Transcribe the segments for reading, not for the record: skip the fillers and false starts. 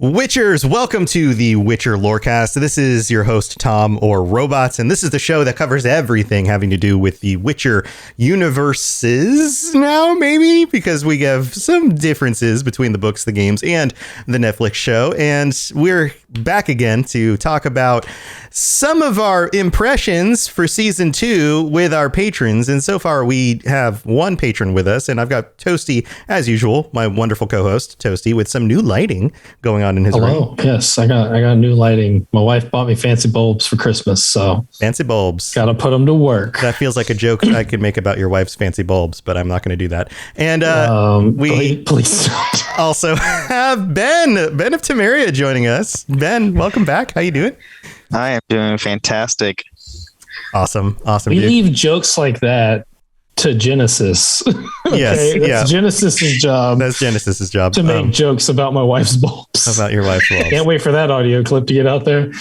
Witchers, welcome to the Witcher Lorecast. This is your host, Tom, or Robots, and this is the show that covers everything having to do with the Witcher universes now, maybe, because we have some differences between the books, the games, and the Netflix show, and we're back again to talk about some of our impressions for season 2 with our patrons, and so far we have one patron with us, and I've got Toasty, as usual, my wonderful co-host, Toasty, with some new lighting going on in his room. Yes, I got new lighting. My wife bought me fancy bulbs for Christmas, so fancy bulbs. Gotta put them to work. That feels like a joke I could make about your wife's fancy bulbs, but I'm not going to do that. And we please don't. Also have Ben of Temeria joining us. Ben, welcome back. How you doing? I am doing fantastic. Awesome. We leave jokes like that to Genesis. Yes, that's Genesis's job. That's Genesis's job to make jokes about my wife's bulbs. About your wife's bulbs. Can't wait for that audio clip to get out there.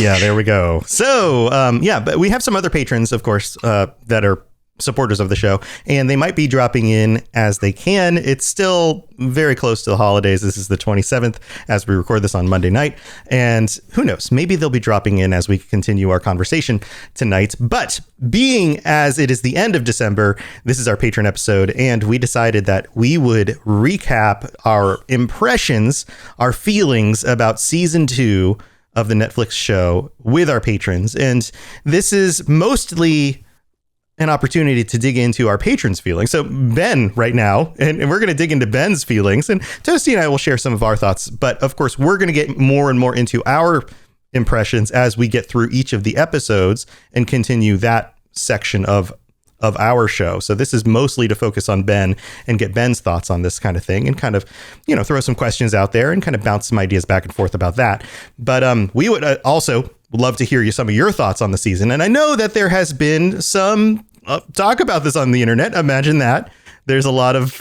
Yeah, there we go. So, but we have some other patrons, of course, that are supporters of the show, and they might be dropping in as they can. It's still very close to the holidays. This is the 27th as we record this on Monday night, and who knows, maybe they'll be dropping in as we continue our conversation tonight. But being as it is the end of December, this is our patron episode, and we decided that we would recap our impressions, our feelings about season 2 of the Netflix show with our patrons. And this is mostly an opportunity to dig into our patrons' feelings. So Ben right now, and we're going to dig into Ben's feelings, and Toasty and I will share some of our thoughts. But of course, we're going to get more and more into our impressions as we get through each of the episodes and continue that section of our show. So this is mostly to focus on Ben and get Ben's thoughts on this kind of thing and kind of, throw some questions out there and kind of bounce some ideas back and forth about that. But we would also love to hear some of your thoughts on the season. And I know that there has been some talk about this on the internet. Imagine that. There's a lot of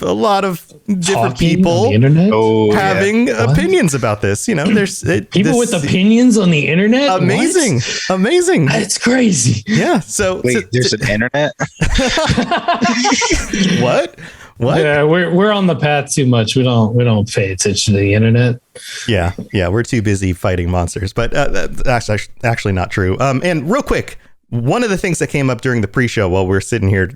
different people on the internet? having opinions about this. There's people with opinions on the internet. Amazing. It's crazy. Yeah. So wait, there's an internet. What? Yeah, we're on the path too much. We don't pay attention to the internet. Yeah, we're too busy fighting monsters. But that's actually not true. And real quick, one of the things that came up during the pre-show while we're sitting here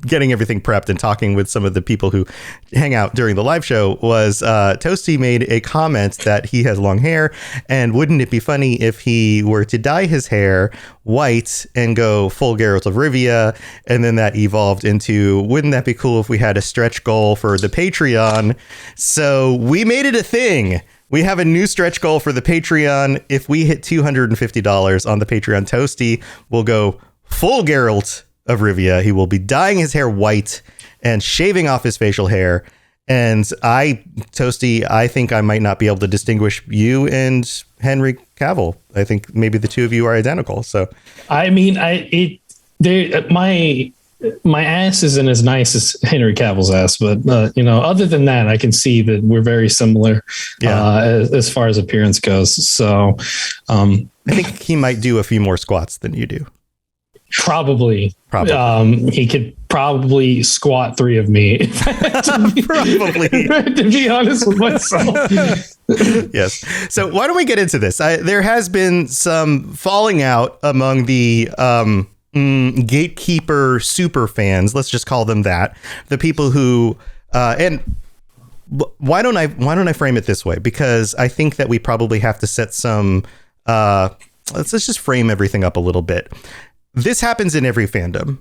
getting everything prepped and talking with some of the people who hang out during the live show was Toasty made a comment that he has long hair, and wouldn't it be funny if he were to dye his hair white and go full Geralt of Rivia, and then that evolved into, wouldn't that be cool if we had a stretch goal for the Patreon? So we made it a thing. We have a new stretch goal for the Patreon. If we hit $250 on the Patreon, Toasty will go full Geralt of Rivia. He will be dyeing his hair white and shaving off his facial hair. And Toasty, I think I might not be able to distinguish you and Henry Cavill. I think maybe the two of you are identical. So, I mean, my ass isn't as nice as Henry Cavill's ass, but other than that, I can see that we're very similar as far as appearance goes. So I think he might do a few more squats than you do. Probably. He could probably squat 3 of me. Probably. To be honest with myself. Yes. So why don't we get into this? There has been some falling out among the Gatekeeper super fans, let's just call them that, the people who and why don't I frame it this way, because I think that we probably have to set some let's just frame everything up a little bit. This happens in every fandom.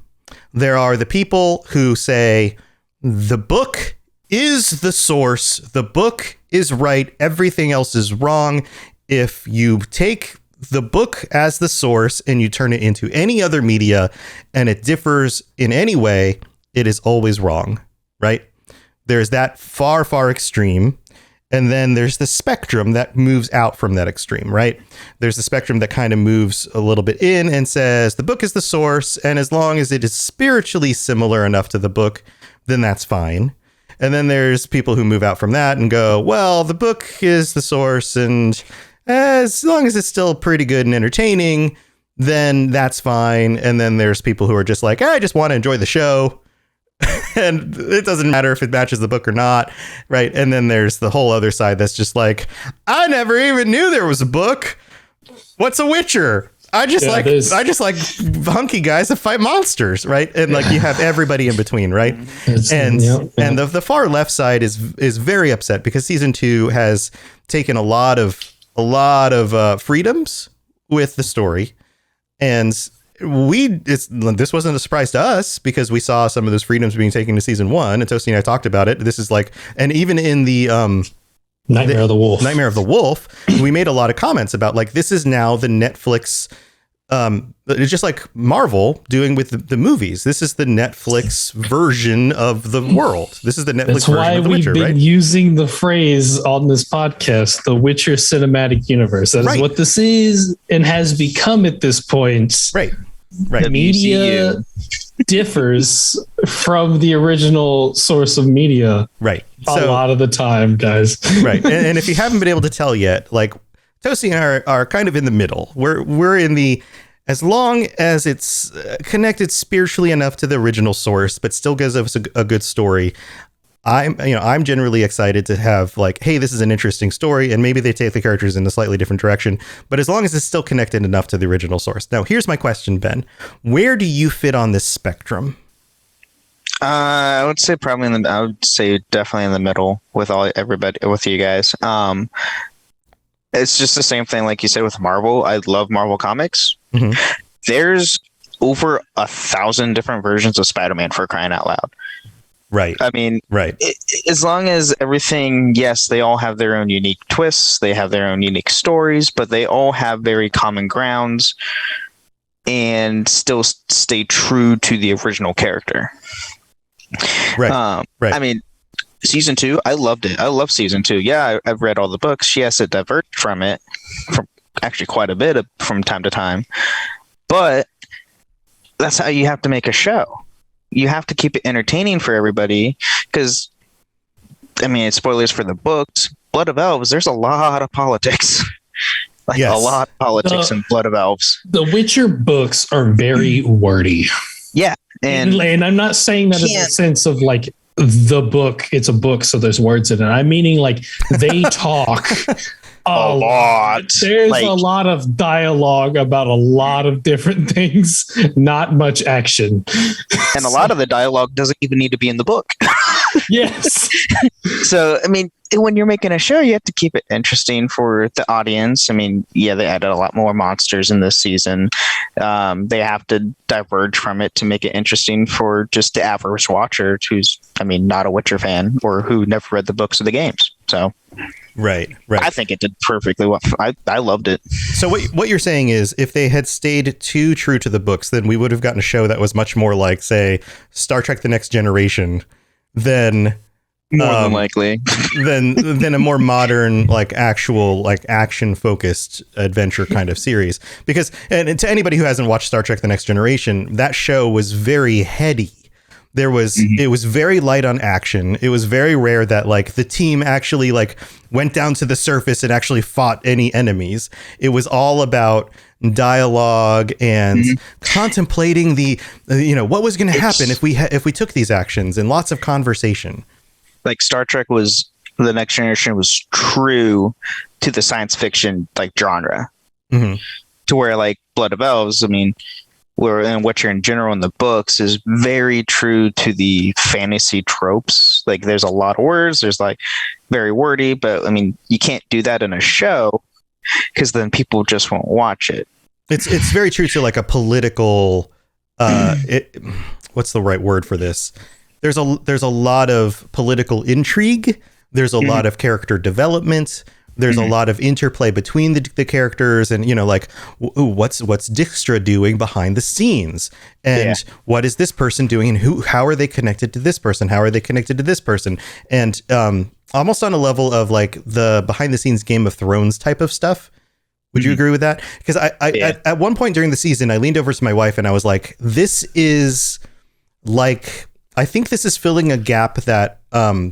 There are the people who say the book is the source, the book is right, everything else is wrong. If you take the book as the source and you turn it into any other media and it differs in any way, it is always wrong, right? There's that far, far extreme. And then there's the spectrum that moves out from that extreme, right? There's the spectrum that kind of moves a little bit in and says the book is the source, and as long as it is spiritually similar enough to the book, then that's fine. And then there's people who move out from that and go, well, the book is the source, and as long as it's still pretty good and entertaining, then that's fine. And then there's people who are just like, I just want to enjoy the show. And it doesn't matter if it matches the book or not, right? And then there's the whole other side that's just like, I never even knew there was a book. What's a Witcher? I just like hunky guys that fight monsters, right? And like you have everybody in between, right? And the far left side is very upset because season 2 has taken a lot of freedoms with the story, and this wasn't a surprise to us because we saw some of those freedoms being taken to season 1, and Toasty and I talked about it. This is like, and even in the Nightmare of the Wolf, we made a lot of comments about like, this is now the Netflix, it's just like Marvel doing with the movies. This is the Netflix version of the world. This is the Netflix version of The Witcher, right? That's why we've been using the phrase on this podcast, the Witcher cinematic universe. That is what this is and has become at this point. Right. The media differs from the original source of media. Right. A lot of the time, guys. Right. And if you haven't been able to tell yet, like Toasty and I are kind of in the middle. We're in the, as long as it's connected spiritually enough to the original source, but still gives us a good story. I'm generally excited to have like, hey, this is an interesting story, and maybe they take the characters in a slightly different direction, but as long as it's still connected enough to the original source. Now, here's my question, Ben. Where do you fit on this spectrum? I would say definitely in the middle with with you guys. It's just the same thing, like you said, with Marvel. I love Marvel comics. Mm-hmm. There's over 1,000 different versions of Spider-Man, for crying out loud. Right. I mean, right. As long as everything, yes, they all have their own unique twists. They have their own unique stories, but they all have very common grounds and still stay true to the original character. Right. I mean, season 2, I loved it. I love season 2. Yeah, I've read all the books. Yes, it diverged from it, from actually quite a bit from time to time. But that's how you have to make a show. You have to keep it entertaining for everybody because, I mean, it's spoilers for the books. Blood of Elves, there's a lot of politics. A lot of politics in Blood of Elves. The Witcher books are very wordy. Yeah. And I'm not saying that in the sense of like the book, it's a book, so there's words in it. I'm meaning like they talk a lot. There's a lot of dialogue about a lot of different things, not much action. And a lot of the dialogue doesn't even need to be in the book. Yes. So, I mean, when you're making a show, you have to keep it interesting for the audience. I mean, yeah, they added a lot more monsters in this season. They have to diverge from it to make it interesting for just the average watcher who's, I mean, not a Witcher fan or who never read the books or the games. So, right. I think it did perfectly well. I loved it. So what you're saying is, if they had stayed too true to the books, then we would have gotten a show that was much more like, say, Star Trek: The Next Generation, than more than likely than a more modern, like actual, like action focused adventure kind of series. Because, and to anybody who hasn't watched Star Trek: The Next Generation, that show was very heady. It was very light on action. It was very rare that like the team actually like went down to the surface and actually fought any enemies. It was all about dialogue and contemplating the, what was going to happen if we took these actions, and lots of conversation. Like Star Trek The Next Generation was true to the science fiction like genre, to where like Blood of Elves, I mean, and Witcher in general in the books is very true to the fantasy tropes. Like there's a lot of words, there's like very wordy, but I mean, you can't do that in a show because then people just won't watch it. It's very true to like a political, what's the right word for this? There's a lot of political intrigue. There's a lot of character development. There's a lot of interplay between the characters, and like, what's Dijkstra doing behind the scenes, and what is this person doing, and how are they connected to this person? How are they connected to this person? And almost on a level of like the behind the scenes Game of Thrones type of stuff. Would you agree with that? Because at one point during the season, I leaned over to my wife and I was like, this is like, I think this is filling a gap that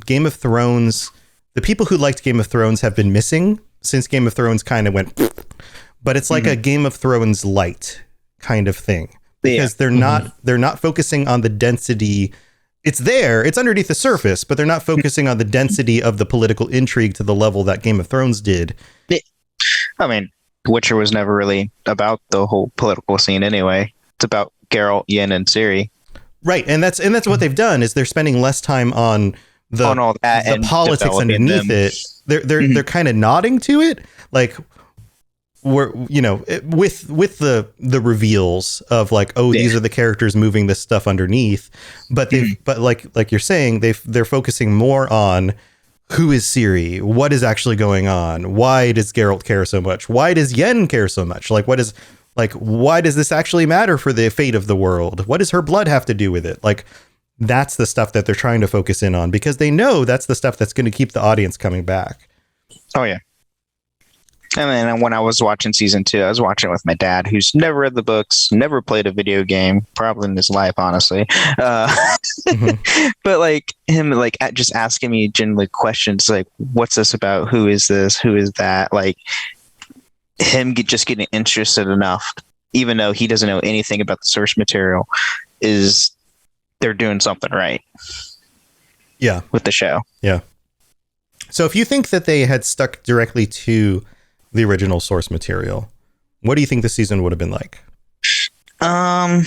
Game of Thrones, the people who liked Game of Thrones have been missing since Game of Thrones kind of went, but it's like a Game of Thrones light kind of thing, because they're not focusing on the density it's there, it's underneath the surface, but they're not focusing on the density of the political intrigue to the level that Game of Thrones did. I mean, Witcher was never really about the whole political scene anyway. It's about Geralt, Yen, and Ciri. Right, and that's what they've done is they're spending less time on all that the politics underneath it. They're kind of nodding to it, like we're with the reveals of like, oh, these are the characters moving this stuff underneath, but but like you're saying, they're focusing more on who is Ciri, what is actually going on, why does Geralt care so much, why does Yen care so much, why does this actually matter for the fate of the world, what does her blood have to do with it? Like, that's the stuff that they're trying to focus in on because they know that's the stuff that's going to keep the audience coming back. Oh yeah. And then when I was watching season 2, I was watching it with my dad, who's never read the books, never played a video game, probably in his life, honestly. But like him, like just asking me generally questions like, "What's this about? Who is this? Who is that?" Like him just getting interested enough, even though he doesn't know anything about the source material, is they're doing something right. Yeah, with the show. Yeah. So if you think that they had stuck directly to the original source material, what do you think the season would have been like? A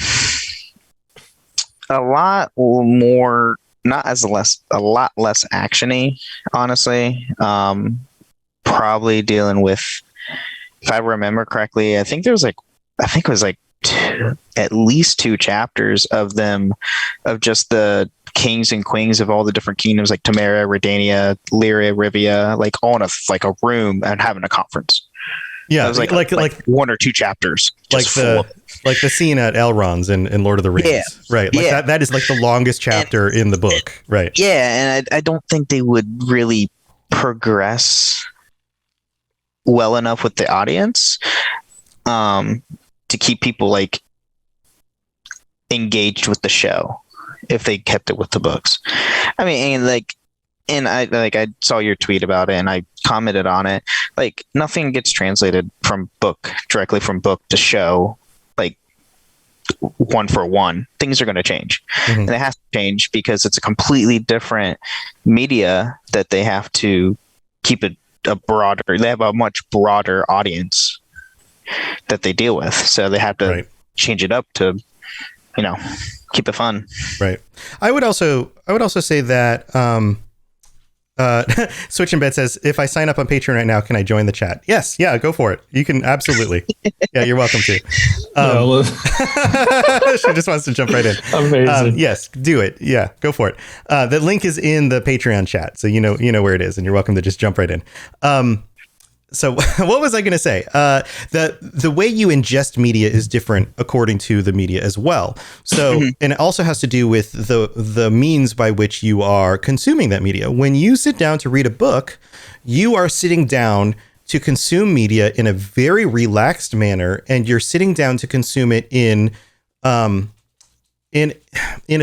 lot more, a lot less actiony, honestly. Probably dealing with, if I remember correctly, I think it was like at least 2 chapters of just the kings and queens of all the different kingdoms, like Tamara, Redania, Lyria, Rivia, like all in a room and having a conference. Yeah, it was like 1 or 2 chapters, like the scene at Elrond's in Lord of the Rings. Yeah. Right. Like that is like the longest chapter in the book. Right. Yeah, and I don't think they would really progress well enough with the audience to keep people like engaged with the show if they kept it with the books. I mean, and I saw your tweet about it and I commented on it. Like nothing gets translated directly from book to show, like 1 for 1. Things are going to change. And it has to change because it's a completely different media that they have to keep they have a much broader audience that they deal with. So they have to change it up to, keep it fun. Right. I would also say that Switch in Bed says, if I sign up on Patreon right now, can I join the chat? Yes. Yeah, go for it. You can absolutely. Yeah, you're welcome to. She just wants to jump right in. Amazing. Yes, do it. Yeah, go for it. The link is in the Patreon chat. So you know where it is and you're welcome to just jump right in. So what was I going to say? The way you ingest media is different according to the media as well. So, and it also has to do with the means by which you are consuming that media. When you sit down to read a book, you are sitting down to consume media in a very relaxed manner, and you're sitting down to consume it in a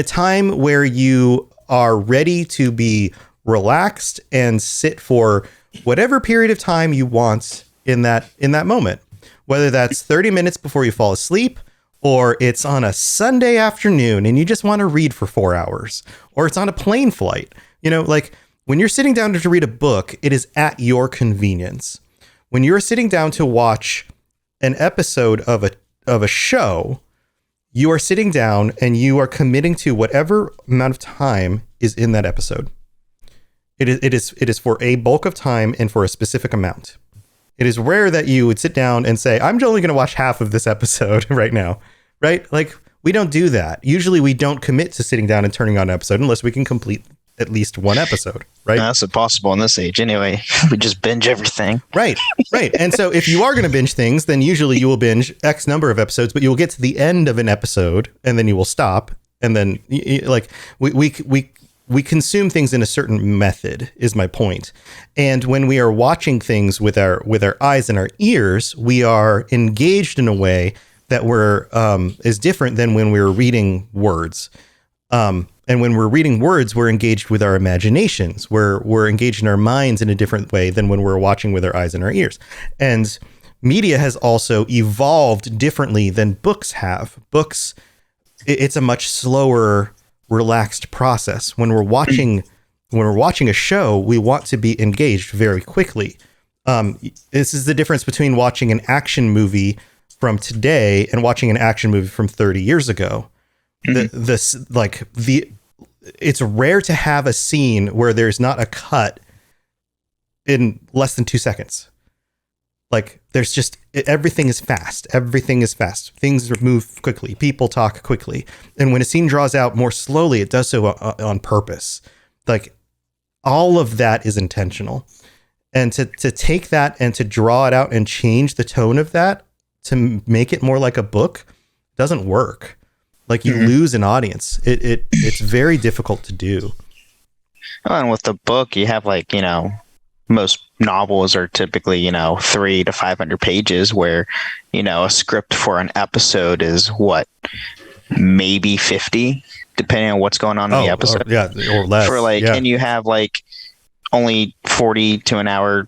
time where you are ready to be relaxed and sit for whatever period of time you want in that moment, whether that's 30 minutes before you fall asleep, or it's on a Sunday afternoon and you just want to read for 4 hours, or it's on a plane flight. Like when you're sitting down to read a book, it is at your convenience. When you're sitting down to watch an episode of a show, you are sitting down and you are committing to whatever amount of time is in that episode. It is for a bulk of time and for a specific amount. It is rare that you would sit down and say, I'm only going to watch half of this episode right now, right? Like, we don't do that. Usually we don't commit to sitting down and turning on an episode unless we can complete at least one episode, right? No, that's impossible in this age anyway. We just binge everything. Right. And so if you are going to binge things, then usually you will binge X number of episodes, but you will get to the end of an episode and then you will stop. And then like we consume things in a certain method is my point. And when we are watching things with our eyes and our ears, we are engaged in a way that is different than when we're reading words. And when we're reading words, we're engaged with our imaginations. We're engaged in our minds in a different way than when we're watching with our eyes and our ears. And media has also evolved differently than books have. Books, it's a much slower relaxed process. When we're watching a show, we want to be engaged very quickly. This is the difference between watching an action movie from today and watching an action movie from 30 years ago. It's rare to have a scene where there's not a cut in less than 2 seconds. Like, there's just, everything is fast. Everything is fast. Things move quickly. People talk quickly. And when a scene draws out more slowly, it does so on purpose. Like, all of that is intentional. And to take that and to draw it out and change the tone of that to make it more like a book doesn't work. Like, you lose an audience. It's very difficult to do. Oh, and with the book, you have like, most novels are typically, 300 to 500 pages, where, a script for an episode is what, maybe 50, depending on what's going on in the episode. Or less. And you have like only 40 to an hour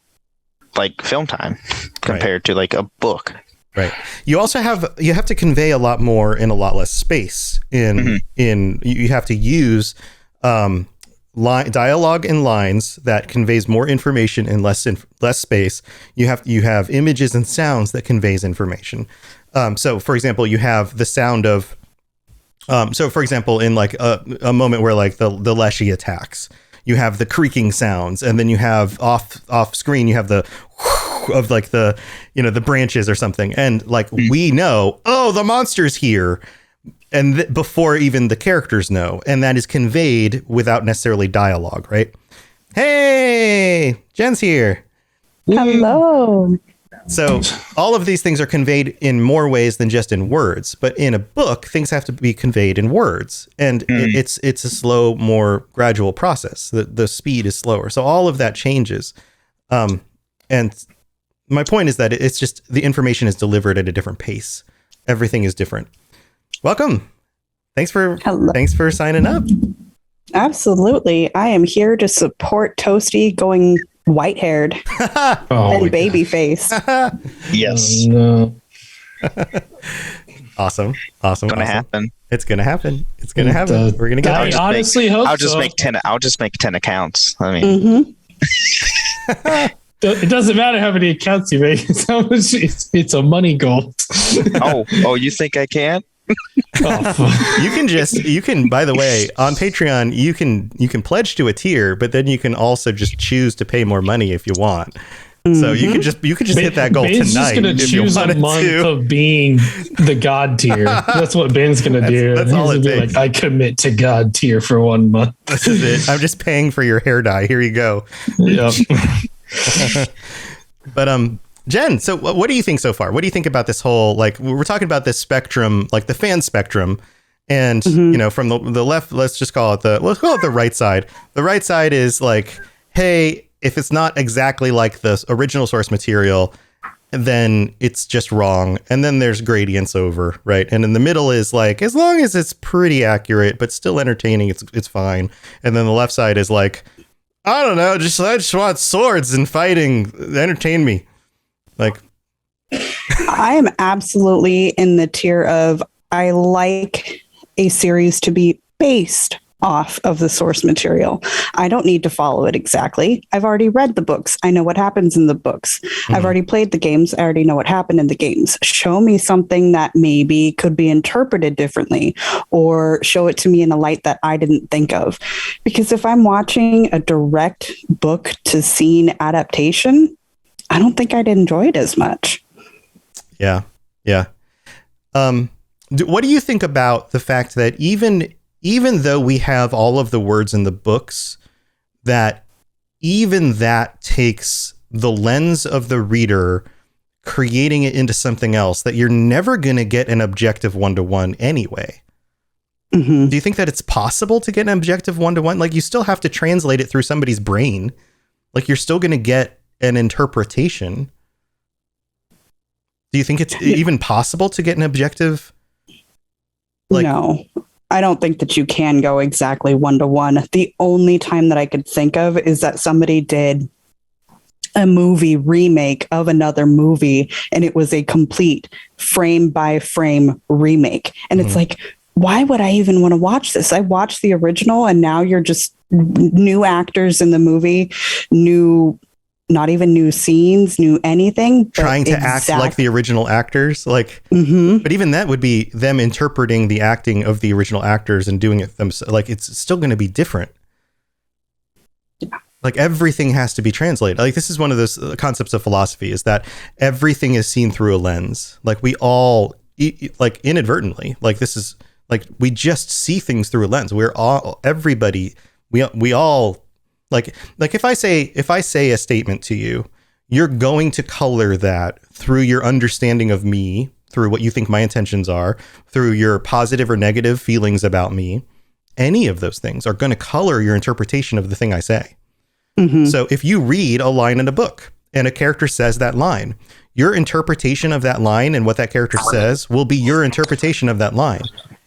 like film time compared to like a book. Right. You also have to convey a lot more in a lot less space. You have to use dialogue and lines that conveys more information in less space. You have images and sounds that conveys information. So for example, you have the sound of for example, in like a moment where like the Leshy attacks, you have the creaking sounds, and then you have off screen, you have the of like the the branches or something, and like we know, the monster's here, and before even the characters know, and that is conveyed without necessarily dialogue, right? Hey, Jen's here. Hello. So all of these things are conveyed in more ways than just in words, but in a book, things have to be conveyed in words, and it's a slow, more gradual process. The speed is slower, so all of that changes. And my point is that it's just the information is delivered at a different pace. Everything is different. Welcome. Thanks for signing up. Absolutely. I am here to support Toasty going white-haired and baby face. Yes. No. Awesome. Gonna happen. It's gonna happen. We're gonna get. I honestly hope I'll just make 10. I'll just make 10 accounts. I mean, it doesn't matter how many accounts you make. It's a money goal. Oh, you think I can? You can by the way, on Patreon you can pledge to a tier, but then you can also just choose to pay more money if you want. So you could just hit that goal Ben's tonight. Ben's just gonna choose a month of being the God tier. That's what Ben's gonna do. That's all it takes. Like, I commit to God tier for 1 month. This is it. I'm just paying for your hair dye. Here you go. Yep. But Jen, so what do you think so far? What do you think about this whole, like, we're talking about this spectrum, like the fan spectrum, and from the left, let's call it the right side. The right side is like, hey, if it's not exactly like the original source material, then it's just wrong. And then there's gradients over, right? And in the middle is like, as long as it's pretty accurate but still entertaining, it's fine. And then the left side is like, I don't know, I just want swords and fighting, entertain me. Like, I am absolutely in the tier of, I like a series to be based off of the source material. I don't need to follow it exactly. I've already read the books. I know what happens in the books. I've already played the games. I already know what happened in the games. Show me something that maybe could be interpreted differently, or show it to me in a light that I didn't think of. Because if I'm watching a direct book to scene adaptation, I don't think I'd enjoy it as much. Yeah. What do you think about the fact that even though we have all of the words in the books, that even that takes the lens of the reader, creating it into something else that you're never going to get an objective one-to-one anyway? Do you think that it's possible to get an objective one-to-one? Like, you still have to translate it through somebody's brain. Like, you're still going to get an interpretation. Do you think it's even possible to get an objective? No, I don't think that you can go exactly one-to-one. The only time that I could think of is that somebody did a movie remake of another movie, and it was a complete frame by frame remake. And it's like, why would I even want to watch this? I watched the original and now you're just new actors in the movie, not even new scenes, new anything. Trying to act like the original actors. Like, but even that would be them interpreting the acting of the original actors and doing it themselves. Like, it's still going to be different. Yeah. Like, everything has to be translated. Like, this is one of those concepts of philosophy, is that everything is seen through a lens. Like, we all, like, inadvertently, like, this is like, we just see things through a lens. We're all, everybody, we all, like if I say a statement to you, you're going to color that through your understanding of me, through what you think my intentions are, through your positive or negative feelings about me. Any of those things are going to color your interpretation of the thing I say. Mm-hmm. So if you read a line in a book and a character says that line, your interpretation of that line and what that character says will be your interpretation of that line.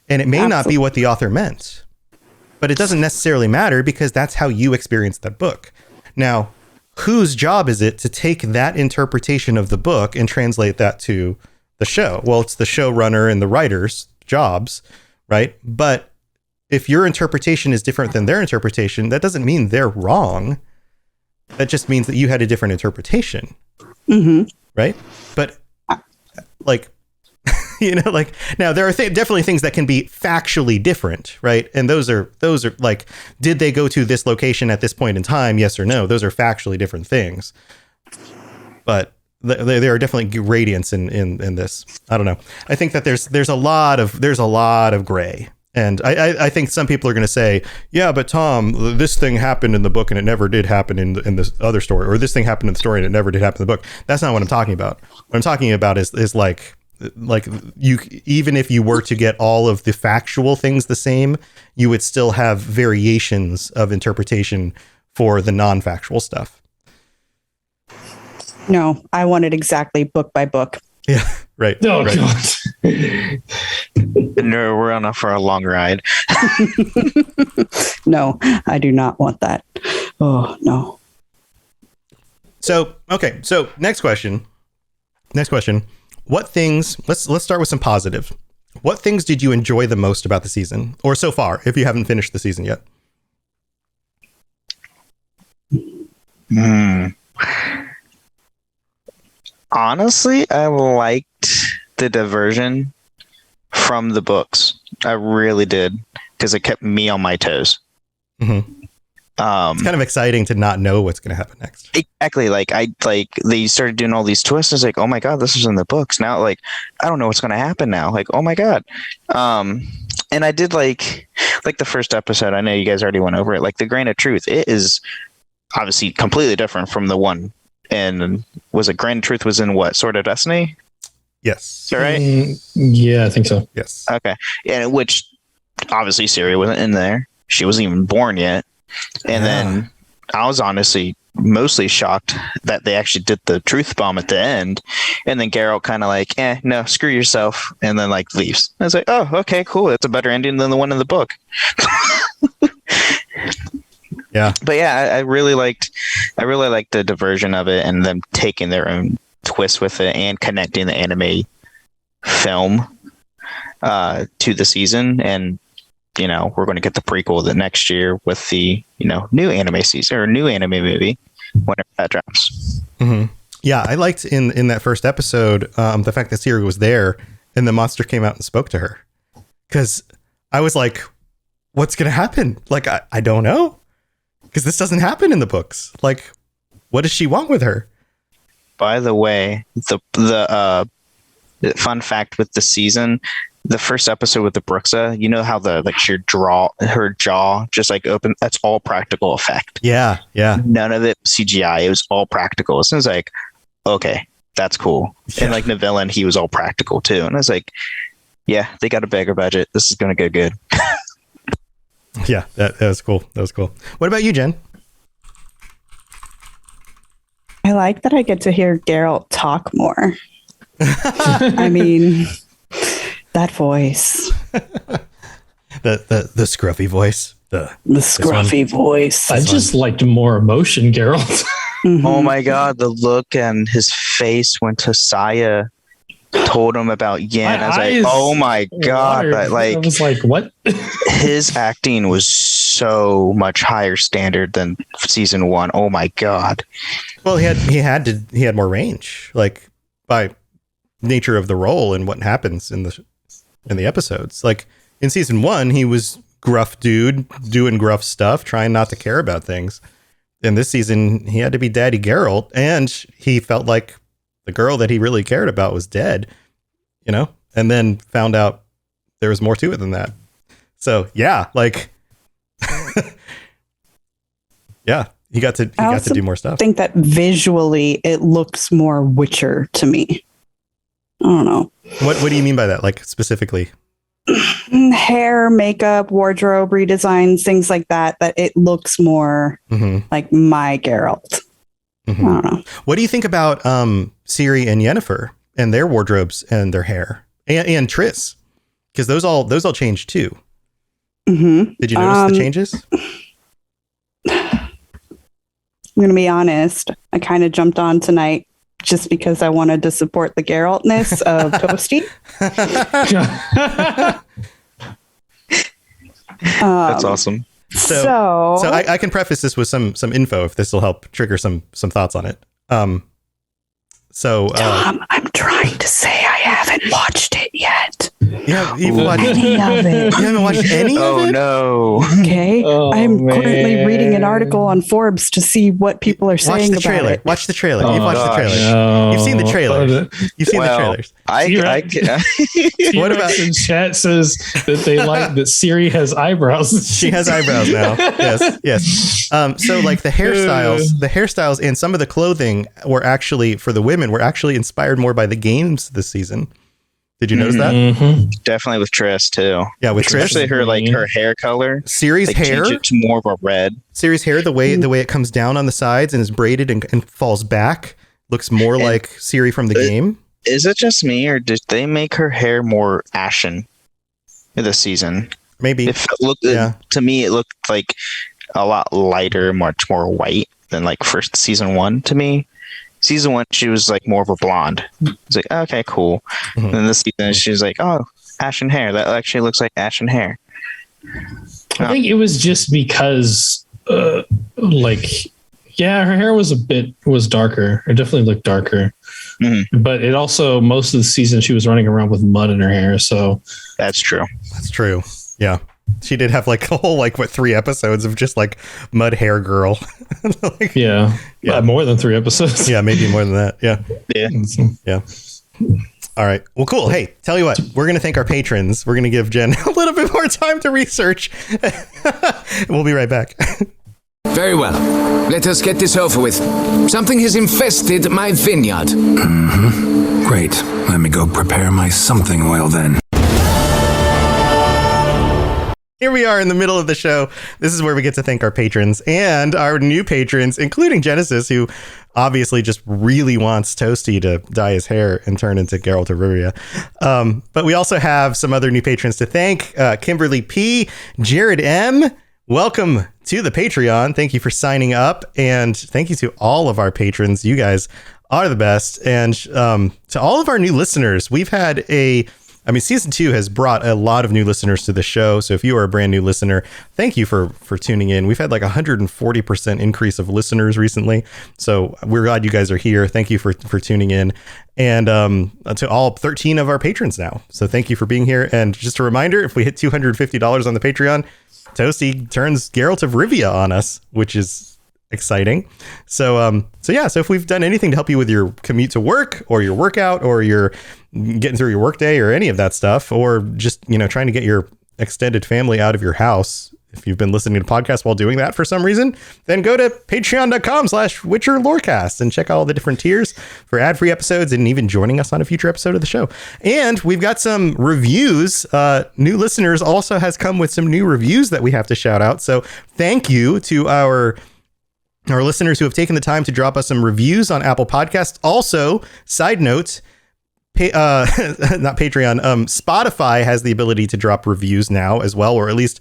And it may not be what the author meant, but it doesn't necessarily matter because that's how you experience that book. Now, whose job is it to take that interpretation of the book and translate that to the show? Well, it's the showrunner and the writer's jobs, right? But if your interpretation is different than their interpretation, that doesn't mean they're wrong. That just means that you had a different interpretation, right? But like, you know, like, now there are definitely things that can be factually different, right? And those are like, did they go to this location at this point in time? Yes or no? Those are factually different things. But there are definitely gradients in this. I don't know. I think that there's a lot of gray. And I think some people are going to say, yeah, but Tom, this thing happened in the book and it never did happen in this other story, or this thing happened in the story and it never did happen in the book. That's not what I'm talking about. What I'm talking about is like you, even if you were to get all of the factual things the same, you would still have variations of interpretation for the non-factual stuff. No, I want it exactly book by book. Yeah, right. No, right. God. No, we're on for a long ride. No, I do not want that. Oh, no. So, okay. So next question. What things, let's start with some positive. What things did you enjoy the most about the season, or so far, if you haven't finished the season yet? Honestly, I liked the diversion from the books. I really did, because it kept me on my toes. Mm-hmm. It's kind of exciting to not know what's going to happen next. Exactly. Like they started doing all these twists. It's like, oh my God, this is in the books. Now, like, I don't know what's going to happen now. Like, oh my God. And I did like the first episode. I know you guys already went over it. Like, the grain of truth, it is obviously completely different from the one. And was it grain of truth was in what? Sword of Destiny? Yes. All right. Yeah, I think so. Yes. Okay. And which obviously Siri wasn't in there. She wasn't even born yet. And then I was honestly mostly shocked that they actually did the truth bomb at the end. And then Geralt kind of like, no, screw yourself. And then like leaves. I was like, oh, okay, cool. That's a better ending than the one in the book. Yeah. But yeah, I really liked the diversion of it and them taking their own twist with it and connecting the anime film to the season. And you know, we're going to get the prequel the next year with the, you know, new anime season or new anime movie whenever that drops. Mm-hmm. Yeah, I liked in that first episode the fact that Siri was there and the monster came out and spoke to her, because I was like, what's going to happen? Like, I don't know, because this doesn't happen in the books. Like, what does she want with her? By the way, the fun fact with the season, the first episode with the Bruxa, you know how her jaw just like open, that's all practical effect. Yeah. None of it CGI. It was all practical. It was like, okay, that's cool. Yeah. And like the villain, he was all practical too. And I was like, yeah, they got a bigger budget. This is going to go good. Yeah, that was cool. What about you, Jen? I like that I get to hear Geralt talk more. I mean, that voice. the scruffy voice. The scruffy voice. I just liked more emotion, Geralt. Mm-hmm. Oh my God, the look on his face when Tasaya told him about Yen, I was like, oh my God. I was like, what? His acting was so much higher standard than season 1. Oh my God. Well, he had more range, like by nature of the role and what happens in the episodes. Like in season 1, he was gruff dude doing gruff stuff, trying not to care about things. In this season, he had to be Daddy Geralt, and he felt like the girl that he really cared about was dead, and then found out there was more to it than that. So yeah, like, yeah, he got to do more stuff. I think that visually it looks more Witcher to me. I don't know. What do you mean by that? Like specifically? Hair, makeup, wardrobe redesigns, things like that it looks more like my Geralt. I don't know. What do you think about Ciri and Yennefer and their wardrobes and their hair and Triss? Because those all changed too. Did you notice the changes? I'm going to be honest. I kind of jumped on tonight just because I wanted to support the Geraltness of Toasty. That's awesome. So I can preface this with some info if this will help trigger some thoughts on it. Tom, I'm trying to say I haven't watched it yet. You've watched any of it. You haven't watched any of it? Oh no. Okay. I'm currently reading an article on Forbes to see what people are saying about it. Watch the trailer. You've watched the trailer. No. You've seen the trailer. You've seen the trailers. What about in chat says that they like that Ciri has eyebrows. She has eyebrows now. Yes. So like the hairstyles and some of the clothing were actually for the women were actually inspired more by the games this season. Did you notice that? Definitely with Triss too. Yeah, with Triss, especially her hair color. Ciri's hair, change it to more of a red. Ciri's hair, the way it comes down on the sides and is braided and falls back, looks more like Ciri from the game. Is it just me, or did they make her hair more ashen this season? Maybe. To me, it looked like a lot lighter, much more white than like first season 1 to me. Season 1, she was like more of a blonde. It's like, okay, cool. And then this season, she's like, oh, ashen hair. That actually looks like ashen hair. I think it was just because, her hair was darker. It definitely looked darker. But it also, most of the season, she was running around with mud in her hair. So that's true. Yeah. She did have like a whole 3 episodes of just like mud hair girl. More than 3 episodes. Yeah, maybe more than that. Yeah. All right. Well, cool. Hey, tell you what, we're gonna thank our patrons. We're gonna give Jen a little bit more time to research. We'll be right back. Very well. Let us get this over with. Something has infested my vineyard. Great. Let me go prepare my something oil then. Here we are in the middle of the show. This is where we get to thank our patrons and our new patrons, including Genesis, who obviously just really wants Toasty to dye his hair and turn into Geralt of Rivia. But we also have some other new patrons to thank. Kimberly P, Jared M, welcome to the Patreon. Thank you for signing up. And thank you to all of our patrons. You guys are the best. And to all of our new listeners, we've had season 2 has brought a lot of new listeners to the show. So if you are a brand new listener, thank you for tuning in. We've had like 140% increase of listeners recently. So we're glad you guys are here. Thank you for tuning in. And to all 13 of our patrons now. So thank you for being here. And just a reminder, if we hit $250 on the Patreon, Toasty turns Geralt of Rivia on us, which is exciting. So if we've done anything to help you with your commute to work or your workout or your getting through your workday or any of that stuff, or just, trying to get your extended family out of your house, if you've been listening to podcasts while doing that for some reason, then go to patreon.com/Witcher Lorecast and check out all the different tiers for ad-free episodes and even joining us on a future episode of the show. And we've got some reviews. New listeners also has come with some new reviews that we have to shout out. So thank you to our listeners who have taken the time to drop us some reviews on Apple Podcasts. Also, side note, not Patreon. Spotify has the ability to drop reviews now as well, or at least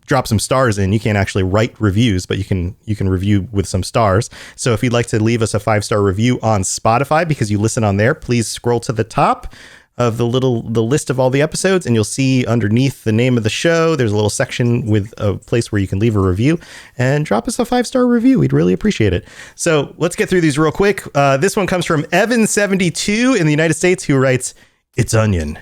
drop some stars in. You can't actually write reviews, but you can review with some stars. So if you'd like to leave us a 5-star review on Spotify because you listen on there, please scroll to the top of the list of all the episodes, and you'll see underneath the name of the show, there's a little section with a place where you can leave a review and drop us a 5-star review. We'd really appreciate it. So let's get through these real quick. This one comes from Evan72 in the United States, who writes, "It's Onion."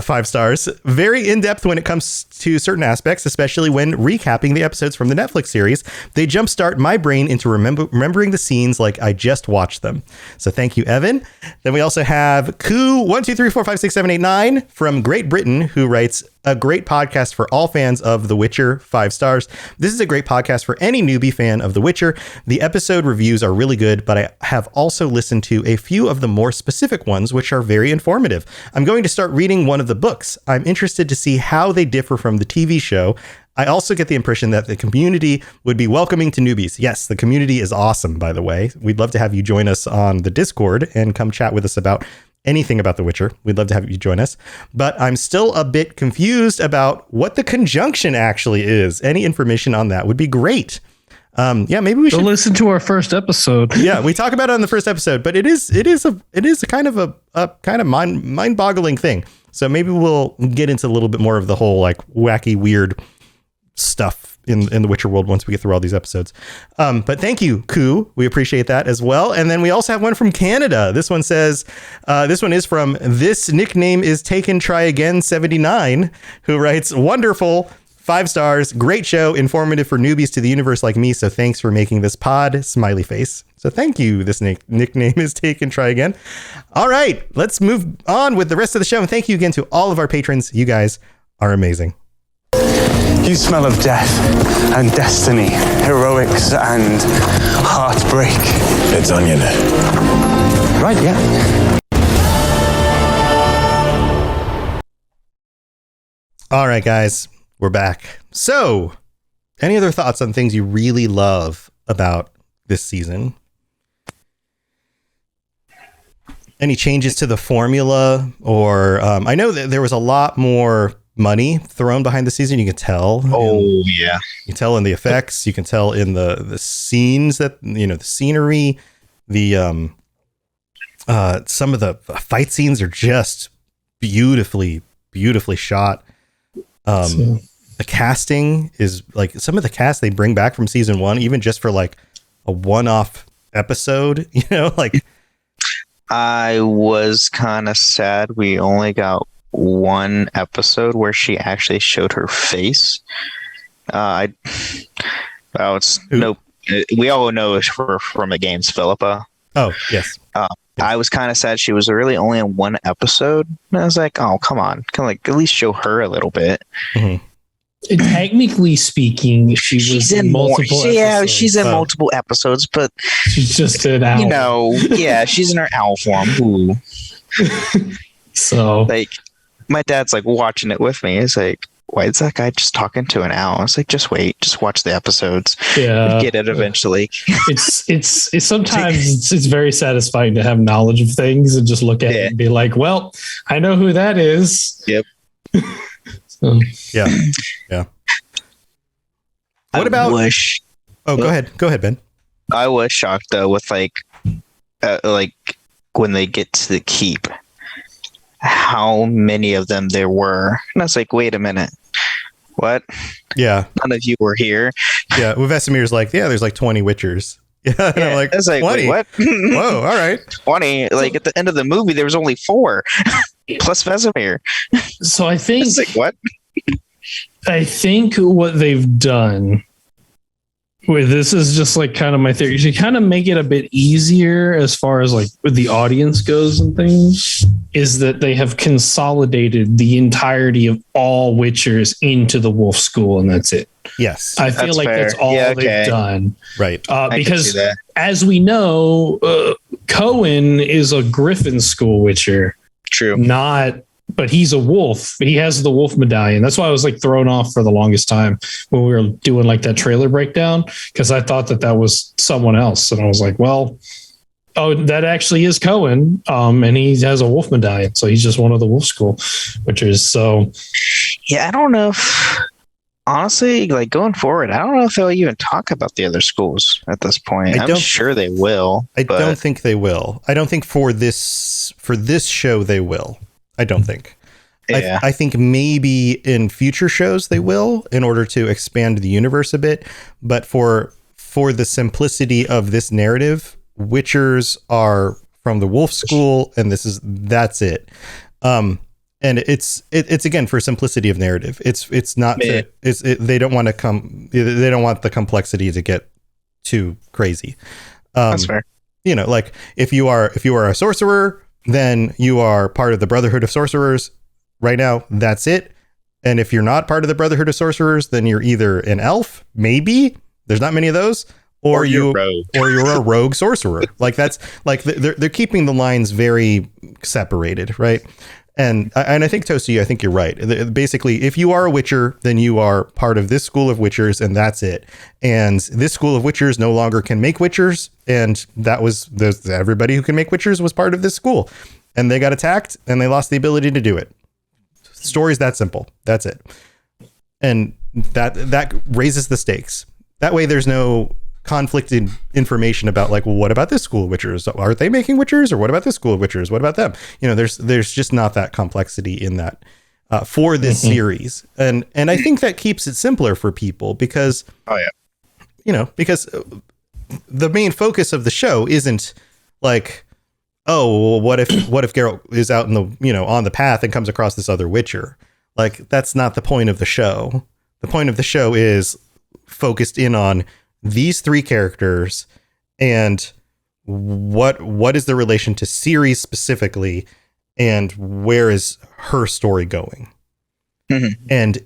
5 stars. Very in-depth when it comes to certain aspects, especially when recapping the episodes from the Netflix series. They jumpstart my brain into remembering the scenes like I just watched them. So thank you, Evan. Then we also have Koo123456789 from Great Britain, who writes, "A great podcast for all fans of The Witcher, 5 stars. This is a great podcast for any newbie fan of The Witcher. The episode reviews are really good, but I have also listened to a few of the more specific ones, which are very informative. I'm going to start reading one of the books. I'm interested to see how they differ from the TV show. I also get the impression that the community would be welcoming to newbies." Yes, the community is awesome, by the way. We'd love to have you join us on the Discord and come chat with us about anything about The Witcher. We'd love to have you join us. But I'm still a bit confused about what the conjunction actually is. Any information on that would be great. Maybe we should listen to our first episode. Yeah, we talk about it on the first episode, but it is a kind of mind-boggling thing. So maybe we'll get into a little bit more of the whole like wacky, weird stuff in the Witcher world once we get through all these episodes. But thank you, Koo. We appreciate that as well. And then we also have one from Canada. This one says, this one is from This Nickname Is Taken Try Again 79, who writes, "Wonderful, 5 stars, great show, informative for newbies to the universe like me. So thanks for making this pod, smiley face." So thank you. This nickname is Taken Try Again. All right, let's move on with the rest of the show. And thank you again to all of our patrons. You guys are amazing. You smell of death and destiny, heroics and heartbreak. It's Onion. Right, yeah. All right, guys, we're back. So, any other thoughts on things you really love about this season? Any changes to the formula? Or I know that there was a lot more money thrown behind the season. You can tell. Yeah. You can tell in the effects. You can tell in the scenes that, the scenery, some of the fight scenes are just beautifully shot. The casting is like some of the cast they bring back from season 1, even just for like a one-off episode, like. I was kind of sad we only got one episode where she actually showed her face. Nope. We all know her from the games, Philippa. Oh, yes. I was kind of sad she was really only in one episode. And I was like, oh, come on. Can like at least show her a little bit. Mm-hmm. Technically speaking, she's in multiple episodes. Yeah, she's in multiple episodes, but she's just an owl. She's in her owl form. Ooh. So like my dad's like watching it with me. He's like, why is that guy just talking to an owl? I was like, just wait, just watch the episodes. Yeah, get it eventually. It's sometimes it's very satisfying to have knowledge of things and just look at it and be like, well, I know who that is. Yep. So. Yeah. What about? Go ahead, Ben. I was shocked though with like when they get to the keep, how many of them there were, and I was like, wait a minute, what? Yeah, none of you were here. Yeah, with Vesemir's like, yeah, there's like 20 Witchers. Yeah, and I'm like, I was like, 20? Wait, what? Whoa, all right, 20. Like at the end of the movie, there was only 4 plus Vesemir. So I think like what? I think what they've done with this is just like kind of my theory to kind of make it a bit easier as far as like with the audience goes and things, is that they have consolidated the entirety of all Witchers into the Wolf School, and that's it. Yes, I feel like fair. That's all they've done. Right. Because as we know, Cohen is a Griffin School Witcher. True. But he's a wolf. He has the wolf medallion. That's why I was like thrown off for the longest time when we were doing like that trailer breakdown, because I thought that was someone else. And I was like, well, Oh, that actually is Cohen. And he has a wolf medallion. So he's just one of the wolf school witchers. So yeah, I don't know if honestly, like going forward, I don't know if they'll even talk about the other schools at this point. I'm sure they will. I don't think they will. I don't think for this show they will. I don't think. Yeah. I think maybe in future shows they will, in order to expand the universe a bit. But for the simplicity of this narrative, Witchers are from the Wolf School, and that's it. And it's again for simplicity of narrative. It's not. They don't want to They don't want the complexity to get too crazy. That's fair. You know, like if you are a sorcerer, then you are part of the Brotherhood of Sorcerers. Right now, that's it. And if you're not part of the Brotherhood of Sorcerers, then you're either an elf, maybe. There's not many of those. Or you're a rogue sorcerer. Like that's like they're keeping the lines very separated, right? And I think Toasty, I think you're right. Basically, if you are a Witcher, then you are part of this school of Witchers, and that's it. And this school of Witchers no longer can make Witchers, and that was everybody who can make Witchers was part of this school, and they got attacked, and they lost the ability to do it. Story's that simple. That's it. And that raises the stakes. That way, there's no conflicted information about like, well, what about this school of Witchers? Are they making Witchers? Or what about this school of Witchers? What about them? You know, there's just not that complexity in that for this series. And I think that keeps it simpler for people because, because the main focus of the show isn't like, oh, well, what if Geralt is out in the, on the path and comes across this other Witcher? Like, that's not the point of the show. The point of the show is focused in on these three characters and what is the relation to Ciri specifically, and where is her story going? And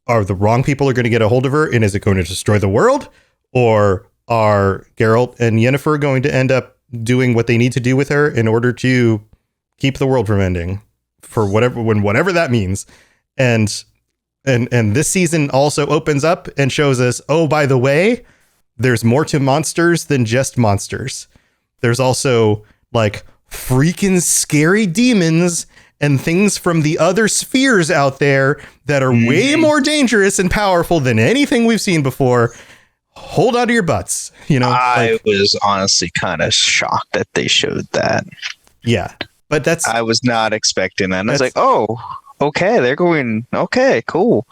are the wrong people going to get a hold of her, and is it going to destroy the world, or are Geralt and Yennefer going to end up doing what they need to do with her in order to keep the world from ending, for whatever that means? And this season also opens up and shows us, oh, by the way, there's more to monsters than just monsters. There's also like freaking scary demons and things from the other spheres out there that are way more dangerous and powerful than anything we've seen before. Hold on to your butts. I was honestly kind of shocked that they showed that. Yeah, but I was not expecting that. And I was like, oh, okay, they're going, okay, cool.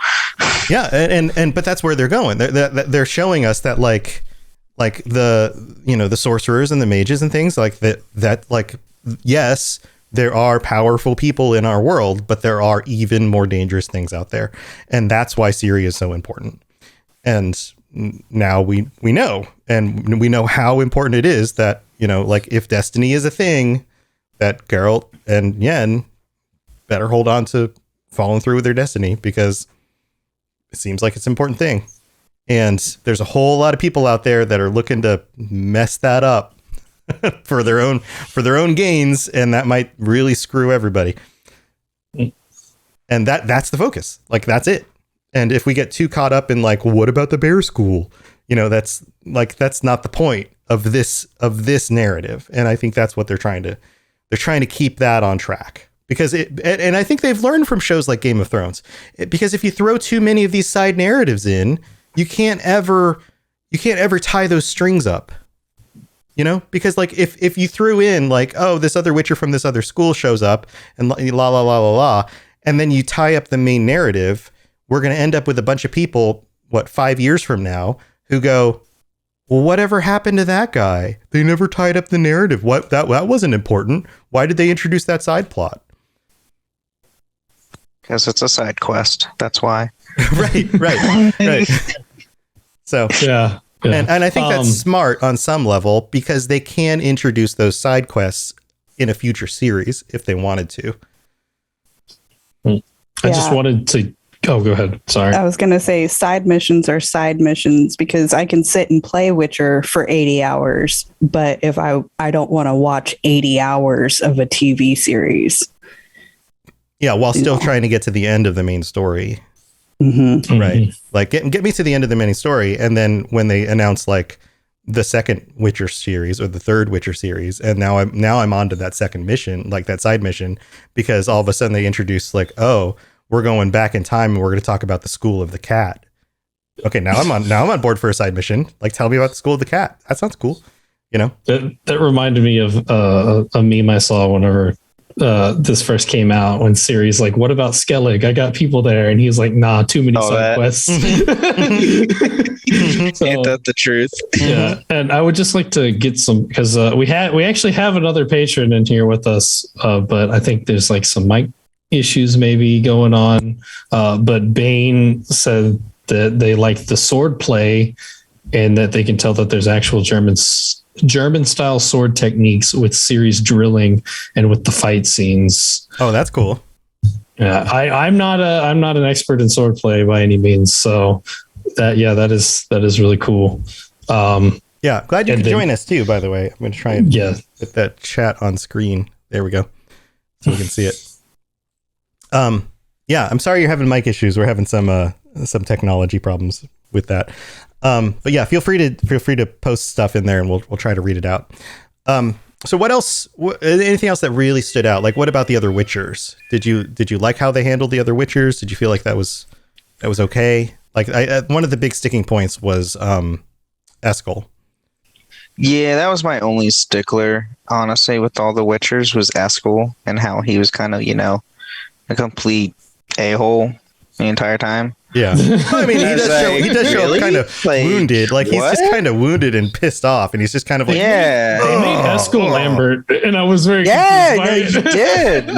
Yeah, and but that's where they're going. They're showing us that like the sorcerers and the mages and things like that like, yes, there are powerful people in our world, but there are even more dangerous things out there, and that's why Ciri is so important. And now we know, and we know how important it is that, like if destiny is a thing, that Geralt and Yen better hold on to following through with their destiny, because it seems like it's an important thing. And there's a whole lot of people out there that are looking to mess that up for their own gains, and that might really screw everybody. And that's the focus. Like, that's it. And if we get too caught up in like, well, what about the bear school? That's not the point of this narrative. And I think that's what they're trying to keep that on track, because and I think they've learned from shows like Game of Thrones, because if you throw too many of these side narratives in, you can't ever tie those strings up, because like if you threw in like, oh, this other Witcher from this other school shows up and la la la la la, and then you tie up the main narrative, we're going to end up with a bunch of people, 5 years from now, who go, well, whatever happened to that guy? They never tied up the narrative. What that wasn't important. Why did they introduce that side plot? Because it's a side quest. That's why. Right. So yeah. And I think that's smart on some level, because they can introduce those side quests in a future series if they wanted to. I just wanted to. Oh, go ahead. Sorry. I was going to say side missions are side missions, because I can sit and play Witcher for 80 hours, but if I don't want to watch 80 hours of a TV series. Yeah, while still trying to get to the end of the main story. Mm-hmm. Right. Like get me to the end of the main story, and then when they announce like the second Witcher series or the third Witcher series, and now I'm on to that second mission, like that side mission, because all of a sudden they introduce like, oh, we're going back in time and we're going to talk about the School of the Cat. Okay, now I'm on board for a side mission. Like, tell me about the School of the Cat. That sounds cool. You know, that reminded me of a meme I saw whenever this first came out, when Siri's like, what about Skellig? I got people there. And he's like, nah, too many side quests. Ain't that the truth? Yeah. And I would just like to get some, because we actually have another patron in here with us, but I think there's like some mic issues maybe going on. But Bane said that they like the swordplay and that they can tell that there's actual German style sword techniques with series drilling and with the fight scenes. Oh, that's cool. Yeah, I'm not an expert in swordplay by any means, so that is really cool. Yeah, glad you could join us too. By the way, I'm going to try and put that chat on screen. There we go, so we can see it. Yeah, I'm sorry you're having mic issues. We're having some technology problems with that. But yeah, feel free to post stuff in there and we'll try to read it out. So what else, anything else that really stood out? Like, what about the other Witchers? Did you like how they handled the other Witchers? Did you feel like that was okay? Like, one of the big sticking points was, Eskel. Yeah, that was my only stickler, honestly, with all the Witchers, was Eskel and how he was kind of, a complete a-hole the entire time. Yeah, I mean, he does show up kind of wounded, like he's just kind of wounded and pissed off, and he's just kind of like, they made Eskel Lambert, and I was very confused. You did.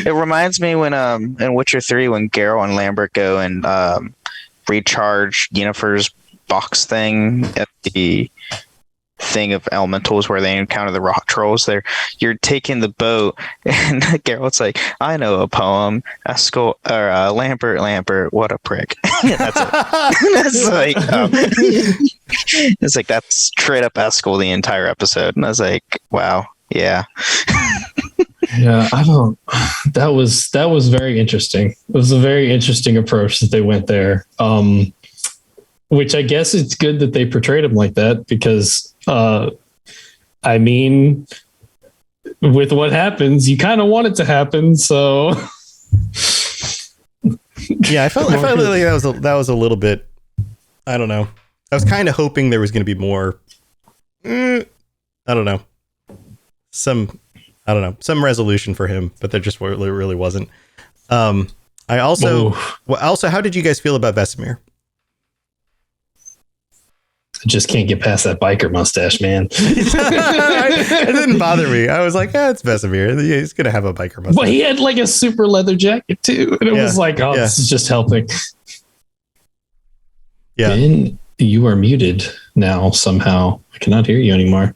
It reminds me when in Witcher 3 when Geralt and Lambert go and recharge Yennefer's box thing at the thing of elementals where they encounter the rock trolls. You're taking the boat and Geralt's like, I know a poem. Eskel or Lambert, what a prick. That's it. It's like that's straight up Eskel the entire episode, and I was like, wow, yeah. Yeah, that was very interesting. It was a very interesting approach that they went there. Which I guess it's good that they portrayed him like that, because I mean, with what happens, you kind of want it to happen. So yeah, I felt like that was a little bit, I don't know. I was kind of hoping there was going to be more, I don't know, some resolution for him, but there just really wasn't. Also, how did you guys feel about Vesemir? I just can't get past that biker mustache, man. It didn't bother me. I was like, it's Vesemir. He's going to have a biker mustache. But he had like a super leather jacket too. And it was like, this is just helping. Yeah. Ben, you are muted now somehow. I cannot hear you anymore.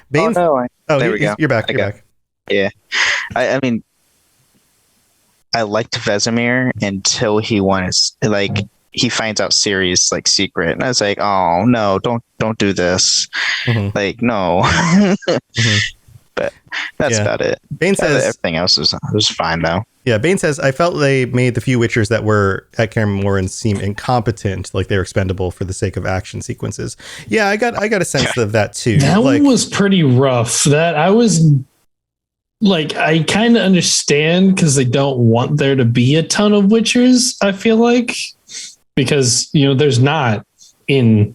Bane? There we go. You're back. You're back. Yeah. I mean, I liked Vesemir until he he finds out Ciri's like secret, and I was like, oh no, don't do this. Mm-hmm. Like, no. Mm-hmm. But that's about it. Bane says everything else was fine though. Yeah, Bane says, I felt they made the few Witchers that were at Kaer Morhen seem incompetent, like they were expendable for the sake of action sequences. Yeah, I got a sense of that too. That one was pretty rough. That I was like, I kind of understand because they don't want there to be a ton of Witchers, I feel like. Because, there's not in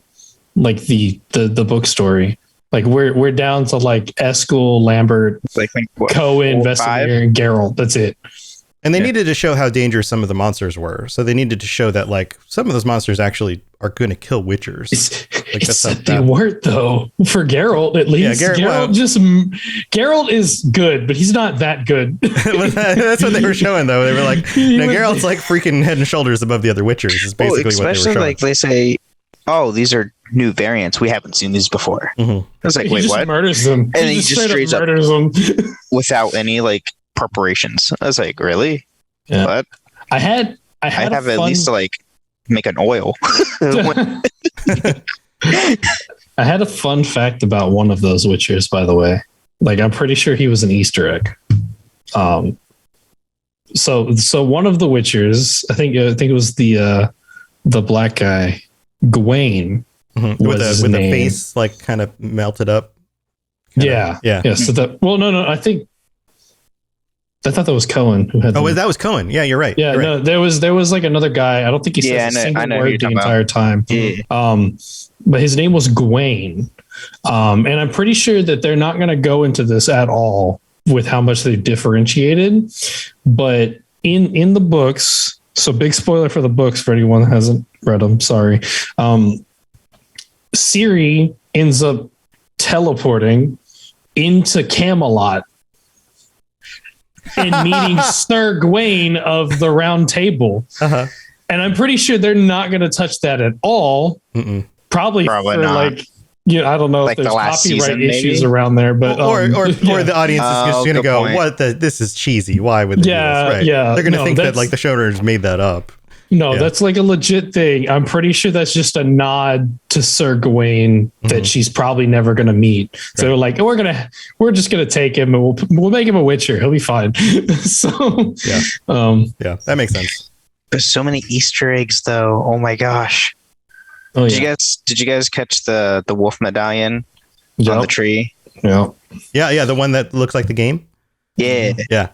like the book story. Like we're down to like Eskel, Lambert, Cohen, Vesemir, and Geralt. That's it. And they needed to show how dangerous some of the monsters were. So they needed to show that like some of those monsters actually are going to kill Witchers. They weren't though. For Geralt, at least. Yeah, Geralt is good, but he's not that good. That's what they were showing though. They were like, no, Geralt's like freaking head and shoulders above the other Witchers. Is basically what they were showing. Like they say, oh, these are new variants. We haven't seen these before. Mm-hmm. I was like, wait, he what? Murders them. And he just straight up murders them without any like preparations. I was like, really? Yeah. What? I have at least to like make an oil. I had a fun fact about one of those Witchers, by the way. Like, I'm pretty sure he was an Easter egg. So one of the Witchers, I think it was the black guy, Gawain. with the face like kind of melted up. Yeah. So no. I thought that was Cohen who had. That was Cohen. Yeah, you're right. Yeah, you're right. There was like another guy. I don't think he said a single word the entire time. Yeah. But his name was Gawain. And I'm pretty sure that they're not going to go into this at all with how much they've differentiated. But in the books, so big spoiler for the books for anyone that hasn't read them. Sorry. Ciri ends up teleporting into Camelot and meeting Sir Gawain of the Round Table. And I'm pretty sure they're not going to touch that at all. Probably for not. Like, I don't know like if there's copyright issues maybe? Around there, but or the audience is just going to go, "What? This is cheesy. Why would they do this?" Right? Yeah, they're going to think that like the showrunners made that up. No, that's like a legit thing. I'm pretty sure that's just a nod to Sir Gawain that she's probably never going to meet. So they're like, we're just going to take him and we'll make him a Witcher. He'll be fine. So that makes sense. There's so many Easter eggs, though. Oh my gosh! Oh, Did you guys catch the wolf medallion on the tree? Yeah. The one that looks like the game. Yeah.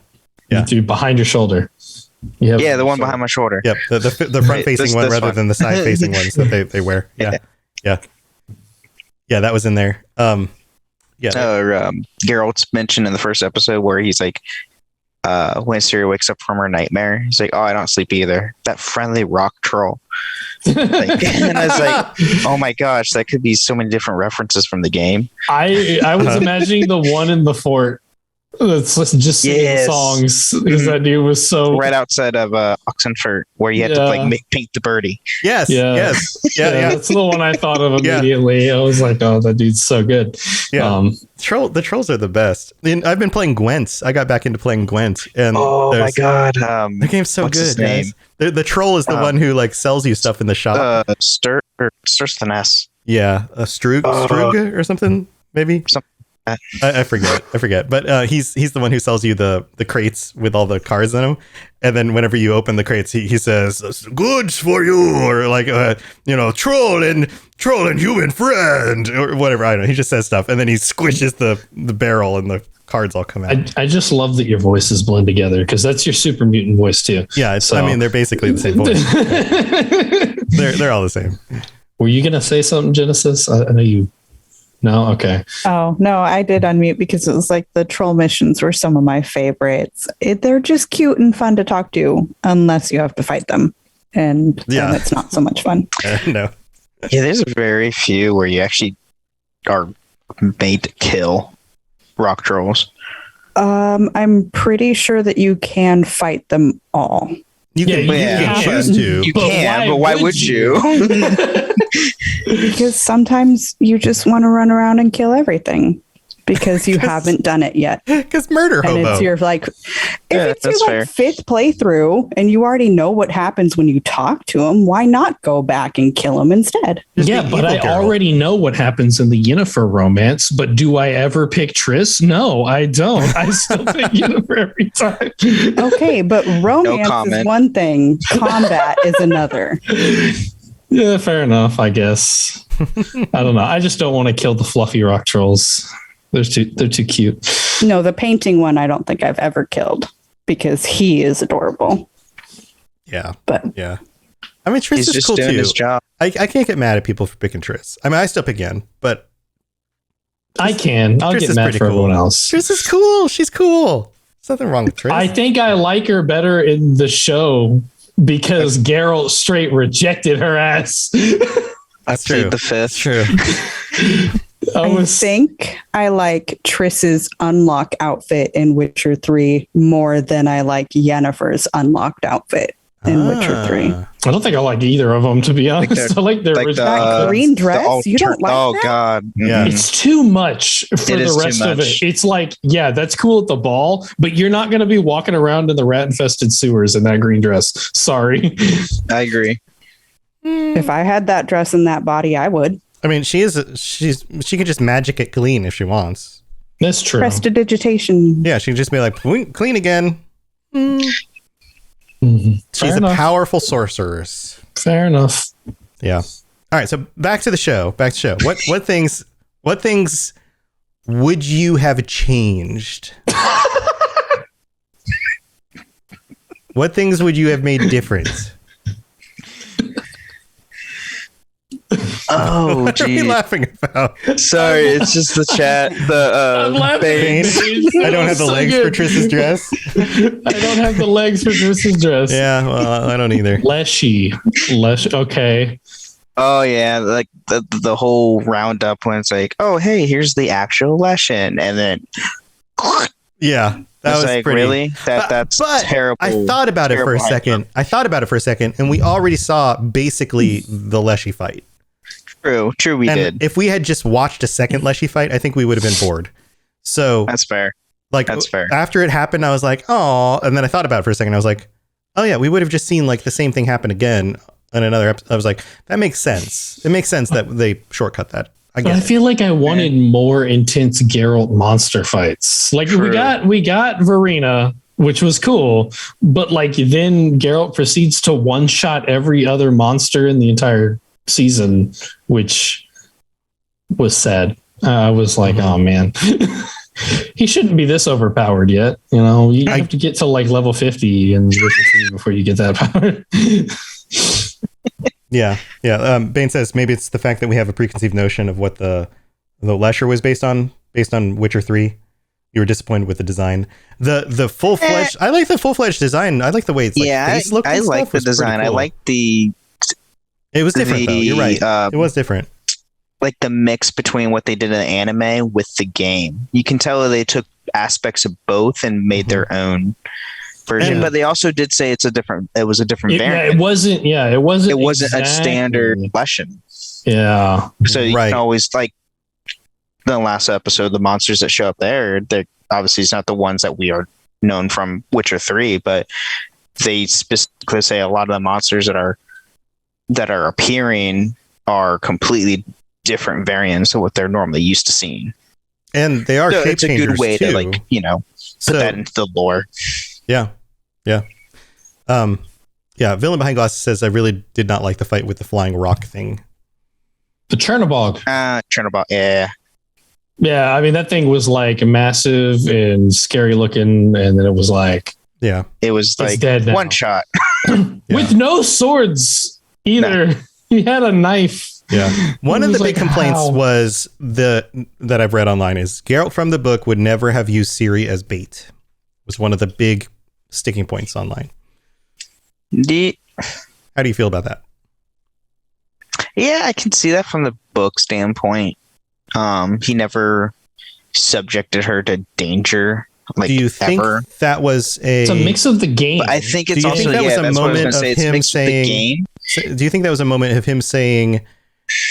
Dude, behind your shoulder. The one behind my shoulder. Yep, the front facing one rather than the side facing ones that they wear. Yeah, that was in there. Geralt's mentioned in the first episode where he's like, when Ciri wakes up from her nightmare, he's like, "Oh, I don't sleep either." That friendly rock troll. And I was like, "Oh my gosh, that could be so many different references from the game." I was imagining the one in the fort. Let's just sing songs because that dude was so right outside of Oxenford where you had to like paint the birdie. Yes. That's the one I thought of immediately. I was like, "Oh, that dude's so good." Yeah, the trolls are the best. I've been playing Gwent. I got back into playing Gwent, and my god, the game's so good, guys. The troll is the one who like sells you stuff in the shop. Starts with an S. Yeah, a Strug or something maybe. I forget. But he's the one who sells you the crates with all the cards in them, and then whenever you open the crates, he says goods for you, or like troll and human friend, or whatever. I don't know. He just says stuff, and then he squishes the barrel, and the cards all come out. I just love that your voices blend together because that's your super mutant voice too. Yeah, they're basically the same voice. they're all the same. Were you gonna say something, Genesis? I know you. No? Okay. Oh, no, I did unmute because it was like the troll missions were some of my favorites. They're just cute and fun to talk to unless you have to fight them. And then it's not so much fun. No. Yeah, there's very few where you actually are made to kill rock trolls. I'm pretty sure that you can fight them all. You can choose to. You can, but why would you? Because sometimes you just want to run around and kill everything because you haven't done it yet. Because murder hobo. And it's your fifth playthrough and you already know what happens when you talk to him. Why not go back and kill him instead? But I already know what happens in the Yennefer romance. But do I ever pick Triss? No, I don't. I still pick Yennefer every time. Okay, but romance is one thing. Combat is another. Yeah, fair enough, I guess. I don't know. I just don't want to kill the fluffy rock trolls. They're too cute. No, the painting one I don't think I've ever killed because he is adorable. Yeah. But yeah. I mean, Triss is cool too. His job. I can't get mad at people for picking Triss. I mean, I still pick Yen, but I can. I'll get mad for everyone else. Triss is cool. She's cool. There's nothing wrong with Triss. I think I like her better in the show because Geralt straight rejected her ass. I played the fifth. True. I think I like Triss's unlock outfit in Witcher 3 more than I like Yennefer's unlocked outfit in Witcher 3. I don't think I like either of them, to be honest. I like their that green dress. You don't like that? Oh, God. Yeah. It's too much for the rest of it. It's like, yeah, that's cool at the ball, but you're not going to be walking around in the rat-infested sewers in that green dress. Sorry. I agree. If I had that dress and that body, I would. I mean, she can just magic it clean if she wants. That's true. Prestidigitation. Yeah, she can just be like, clean again. Mm-hmm. She's a powerful sorceress. Fair enough. Yeah. All right, so back to the show. What things would you have changed? What things would you have made different? Oh, what are you laughing about? Sorry, it's just the chat. I'm laughing. Bane. I don't have the legs for Triss's dress. I don't have the legs for Triss's dress. Yeah, well, I don't either. Leshy. Okay. Oh yeah, like the whole roundup when it's like, oh hey, here's the actual lesson, and then yeah, that was like, pretty. really that's terrible. I thought about it for a second. And we already saw basically the Leshy fight. True, we did. If we had just watched a second Leshy fight, I think we would have been bored. So that's fair. That's fair. After it happened, I was like, oh, and then I thought about it for a second. I was like, oh yeah, we would have just seen like the same thing happen again in another episode. I was like, that makes sense. It makes sense that they shortcut that. I feel like I wanted more intense Geralt monster fights. Like we got Verena, which was cool, but like then Geralt proceeds to one shot every other monster in the entire season, which was sad. I was like, oh man, he shouldn't be this overpowered yet. You know, you have to get to like level 50 and before you get that power. Yeah. Bane says maybe it's the fact that we have a preconceived notion of what the Lesher was based on Witcher 3. You were disappointed with the design. The full fledged. I like the full fledged design. I like the way it's face look. I like the design. Cool. I like the. It was different though. You're right. It was different. Like the mix between what they did in the anime with the game. You can tell that they took aspects of both and made their own version, but they also did say it was a different variant. It wasn't a standard lesson. Yeah. So you can always, like the last episode, the monsters that show up they're obviously it's not the ones that we are known from Witcher 3, but they specifically say a lot of the monsters that are appearing are completely different variants of what they're normally used to seeing. And they are shape it's a changers good way too. to put that into the lore. Yeah. Villain Behind Glasses says I really did not like the fight with the flying rock thing. The Chernobog. Chernobog, yeah. Yeah, I mean that thing was like massive and scary looking, and then it was like it was like dead now. One shot. With no swords either. No. He had a knife. Yeah. One of the big complaints was that I've read online is Geralt from the book would never have used Ciri as bait. Was one of the big sticking points online. How do you feel about that? Yeah, I can see that from the book standpoint. He never subjected her to danger. Like, do you think that was it's a mix of the game? But I think it's also that was a moment of him saying. Do you think that was a moment of him saying,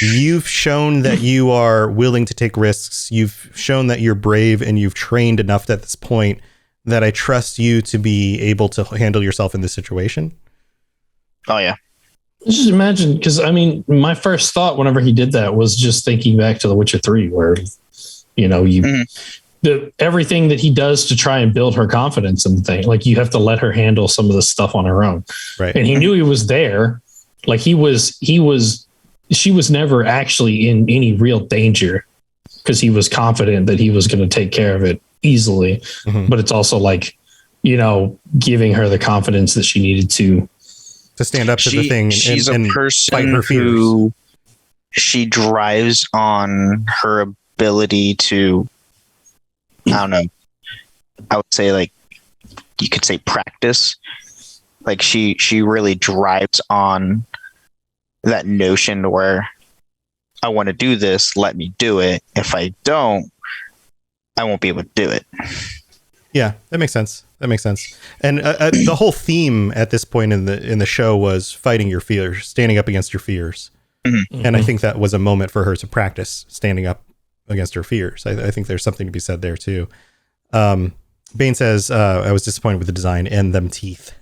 "You've shown that you are willing to take risks. You've shown that you're brave, and you've trained enough at this point that I trust you to be able to handle yourself in this situation"? Oh yeah. Just imagine, because I mean, my first thought whenever he did that was just thinking back to The Witcher 3, where everything that he does to try and build her confidence in the thing, like you have to let her handle some of the stuff on her own. Right. And he knew he was there. Like she was never actually in any real danger because he was confident that he was going to take care of it easily. Mm-hmm. But it's also like, giving her the confidence that she needed to stand up to the thing. She's and a person fight her fears. who she drives on her ability to, I don't know, I would say like, you could say practice. Like she really drives on that notion where I want to do this, let me do it. If I don't, I won't be able to do it. Yeah, that makes sense. And the whole theme at this point in the show was fighting your fears, standing up against your fears. Mm-hmm. And I think that was a moment for her to practice standing up against her fears. I think there's something to be said there too. Bane says, I was disappointed with the design and them teeth.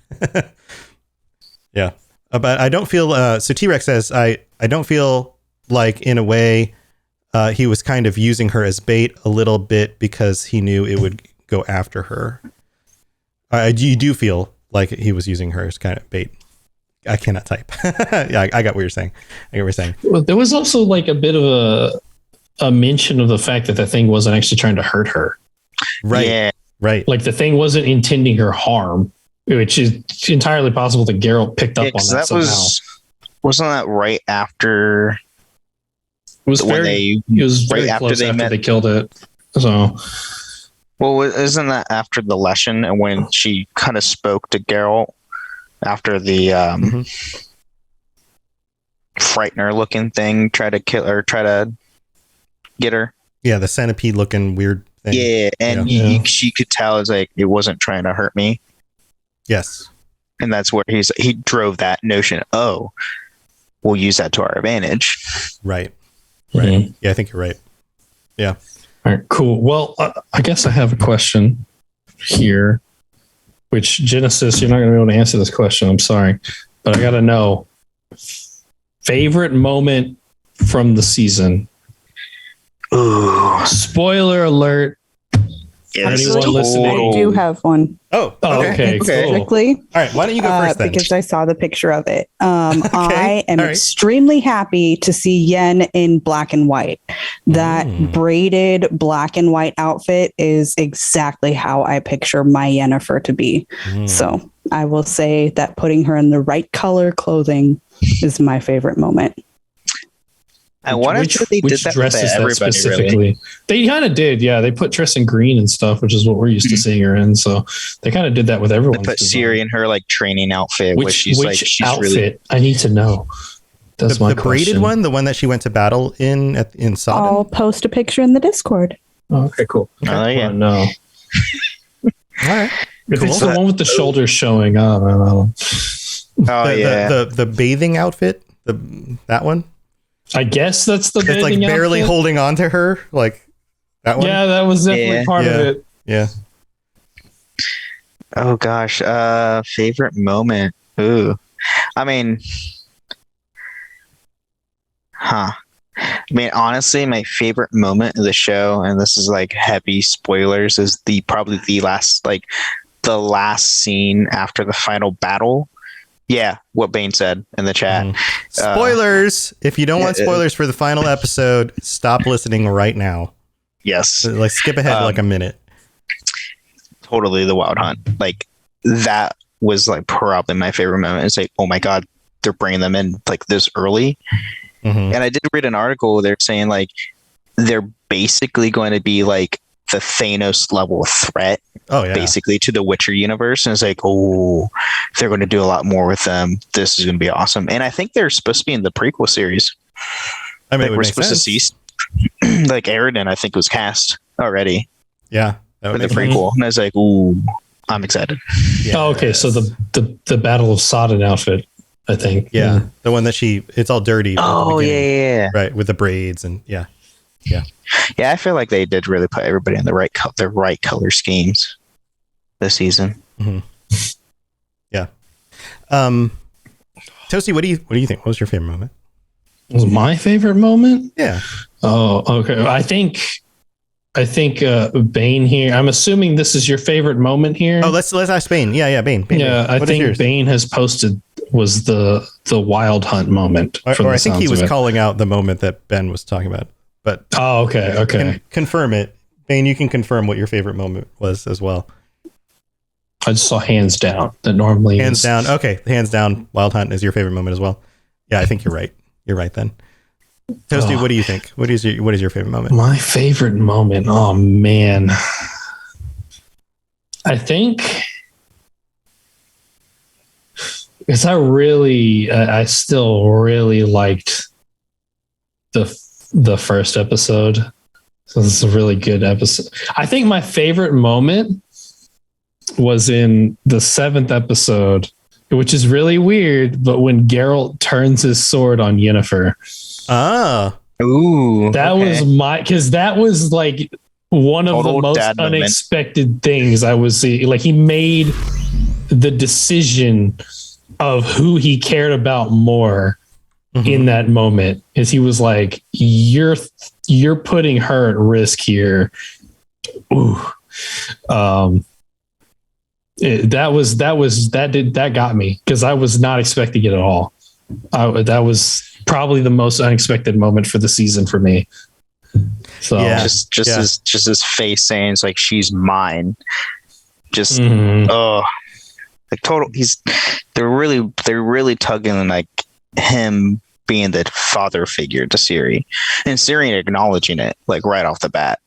Yeah. But I don't feel, so T-Rex says, I don't feel like in a way he was kind of using her as bait a little bit because he knew it would go after her. You do feel like he was using her as kind of bait. I cannot type. Yeah, I got what you're saying. Well, there was also like a bit of a mention of the fact that the thing wasn't actually trying to hurt her. Right. Yeah. Right. Like the thing wasn't intending her harm, which is entirely possible that Geralt picked up on that somehow. Wasn't that right after? It was very close after they killed it. So, well, isn't that after the lesson and when she kind of spoke to Geralt after the frightener looking thing tried to kill or try to get her? Yeah, the centipede looking weird thing. Yeah, and she could tell it's like it wasn't trying to hurt me. Yes, and that's where he drove that notion. Oh, we'll use that to our advantage. Right. Mm-hmm. Yeah, I think you're right. Yeah. All right, cool. Well, I guess I have a question here, which Genesis, you're not going to be able to answer this question. I'm sorry, but I got to know favorite moment from the season. Ooh. Spoiler alert. Anyone listening? I do have one. Oh, okay. Cool. Specifically. All right. Why don't you go first then? Because I saw the picture of it. I am extremely happy to see Yen in black and white. That braided black and white outfit is exactly how I picture my Yennefer to be. So I will say that putting her in the right color clothing is my favorite moment. I wonder if they did that with everybody specifically. Really. They kind of did, yeah. They put Triss in green and stuff, which is what we're used to seeing her in. So they kind of did that with everyone. They put Ciri in her like training outfit, which she's outfit? Really. I need to know. That's my the braided one, the one that she went to battle in Sodden. I'll post a picture in the Discord. Oh, okay, cool. Okay. Yeah, no. All right. If it's the one with the shoulders showing up, I don't know. The bathing outfit, that one. I guess that's the it's like barely outfit. Holding on to her, like that one. Yeah, that was definitely part of it. Yeah. Oh gosh, favorite moment. Ooh, I mean, honestly, my favorite moment of the show, and this is like heavy spoilers, is probably the last scene after the final battle. Yeah, what Bane said in the chat. Spoilers! If you don't want spoilers for the final episode, stop listening right now. Yes. Like skip ahead like a minute. Totally the Wild Hunt. Like that was like probably my favorite moment. It's like, oh my God, they're bringing them in like this early. And I did read an article. They're saying like they're basically going to be like the Thanos level threat. Oh yeah. Basically to the Witcher universe. And it's like, oh, they're going to do a lot more with them. This is going to be awesome. And I think they're supposed to be in the prequel series. I mean, like we're supposed to see like Aridin, I think was cast already. Yeah. For the prequel. And I was like, ooh, I'm excited. Yeah. Oh, okay. So the Battle of Sodden outfit, I think. Yeah. The one that it's all dirty. Oh yeah. Right. With the braids and yeah. Yeah, I feel like they did really put everybody in the right color schemes this season. Yeah. Toasty, what do you think? What was your favorite moment? Was my favorite moment? Yeah. Oh, okay. I think Bane here. I'm assuming this is your favorite moment here. Oh, let's ask Bane. Yeah, Bane. Yeah, I think Bane has posted was the Wild Hunt moment. Or I think he was calling out the moment that Ben was talking about. But okay. Confirm it. Bane, you can confirm what your favorite moment was as well. I just saw hands down. That normally hands down. Okay, hands down. Wild Hunt is your favorite moment as well. Yeah, I think you're right. You're right then. Toasty, what do you think? What is your favorite moment? My favorite moment. Oh man, I think because I still really liked the first episode. So this is a really good episode. I think my favorite moment was in the 7th episode, which is really weird, but when Geralt turns his sword on Yennefer. Ah. Ooh. That was because that was like one of the most unexpected things I was seeing. Like he made the decision of who he cared about more in that moment, is he was like, you're putting her at risk here. Ooh. That got me because I was not expecting it at all. That was probably the most unexpected moment for the season for me. So just his face saying it's like she's mine. Just like total. They're really tugging like him being the father figure to Siri, and Siri acknowledging it like right off the bat.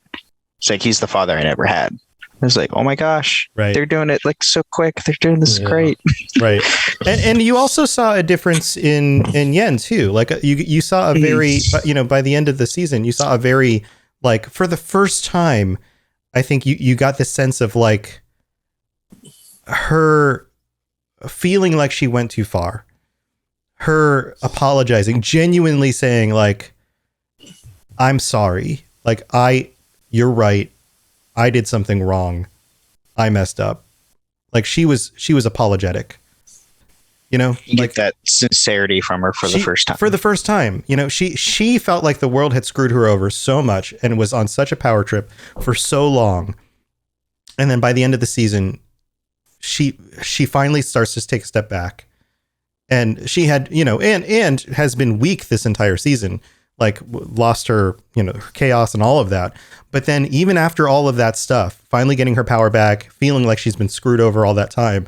It's like he's the father I never had. It's like, oh my gosh, they're doing it like so quick. They're doing this great. Right. And you also saw a difference in Yen too. Like you saw a very, by the end of the season, you saw a very, like, for the first time, I think you got this sense of like her feeling like she went too far, her apologizing, genuinely saying like, I'm sorry. Like you're right. I did something wrong. I messed up. Like she was apologetic. You get that sincerity from her for the first time. For the first time, she felt like the world had screwed her over so much and was on such a power trip for so long. And then by the end of the season, she finally starts to take a step back. And she had, and has been weak this entire season. Like lost her, her chaos and all of that. But then even after all of that stuff, finally getting her power back, feeling like she's been screwed over all that time,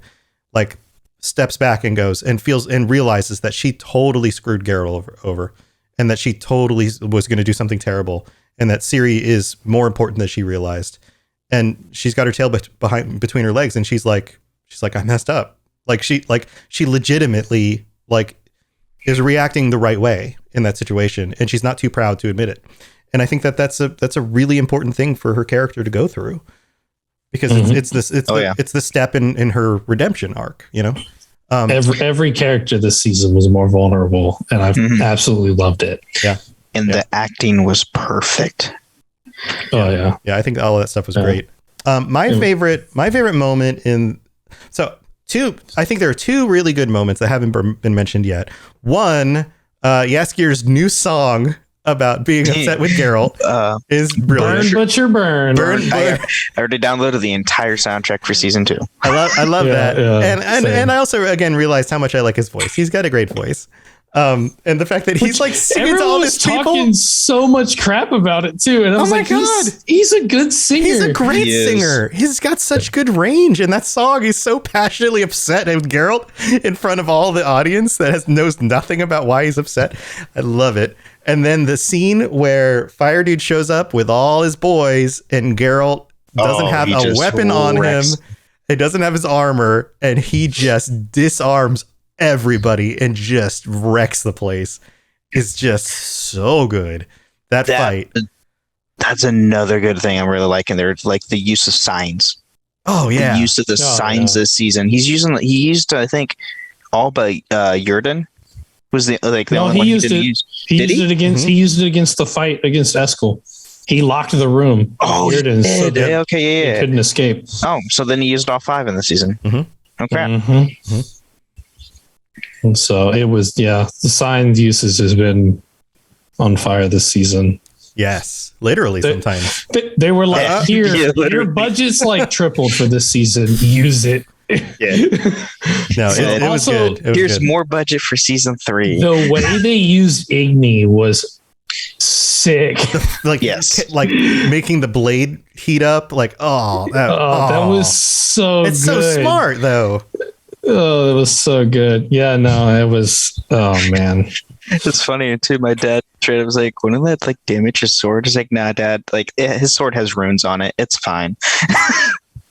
like steps back and goes and feels and realizes that she totally screwed Geralt over and that she totally was going to do something terrible and that Ciri is more important than she realized. And she's got her tail between her legs and she's like, I messed up. Like she legitimately like is reacting the right way in that situation, and she's not too proud to admit it. And I think that's a really important thing for her character to go through, because it's the step in her redemption arc. Every character this season was more vulnerable, and I've absolutely loved it. Yeah, and the acting was perfect. Oh yeah, I think all of that stuff was great. My favorite moment I think there are two really good moments that haven't been mentioned yet. One, Jaskier's new song about being upset with Geralt is brilliant. Burn, butcher, burn. I already downloaded the entire soundtrack for season 2. I love that. And I also again realized how much I like his voice. He's got a great voice. And the fact that he's like singing to all these people, talking so much crap about it too. And I was like, God, he's a good singer. He's a great singer. He's got such good range. And that song, he's so passionately upset with Geralt in front of all the audience that knows nothing about why he's upset. I love it. And then the scene where Fire Dude shows up with all his boys and Geralt doesn't have a weapon on him. He doesn't have his armor, and he just disarms everybody and just wrecks the place. Is just so good. That fight. That's another good thing I'm really liking there. Like the use of signs. Oh yeah. The use of the signs this season. He used I think all but Jurden was the only one he didn't use. He used it against the fight against Eskel. He locked the room. Oh, Jurden, so okay, he couldn't escape. Oh, so then he used all 5 in the season. Okay. And so it was, the signs usage has been on fire this season. Yes, literally sometimes. They were like, your budget's like tripled for this season. Use it. No, it was good. Here's more budget for season 3. The way they used Igni was sick. Like making the blade heat up. Like, that was so good. It's so smart though. Oh, it was so good. Yeah, no, it was. Oh man, it's funny too. My dad straight up was like, "Wouldn't that like damage his sword?" He's like, "Nah, Dad. Like his sword has runes on it. It's fine."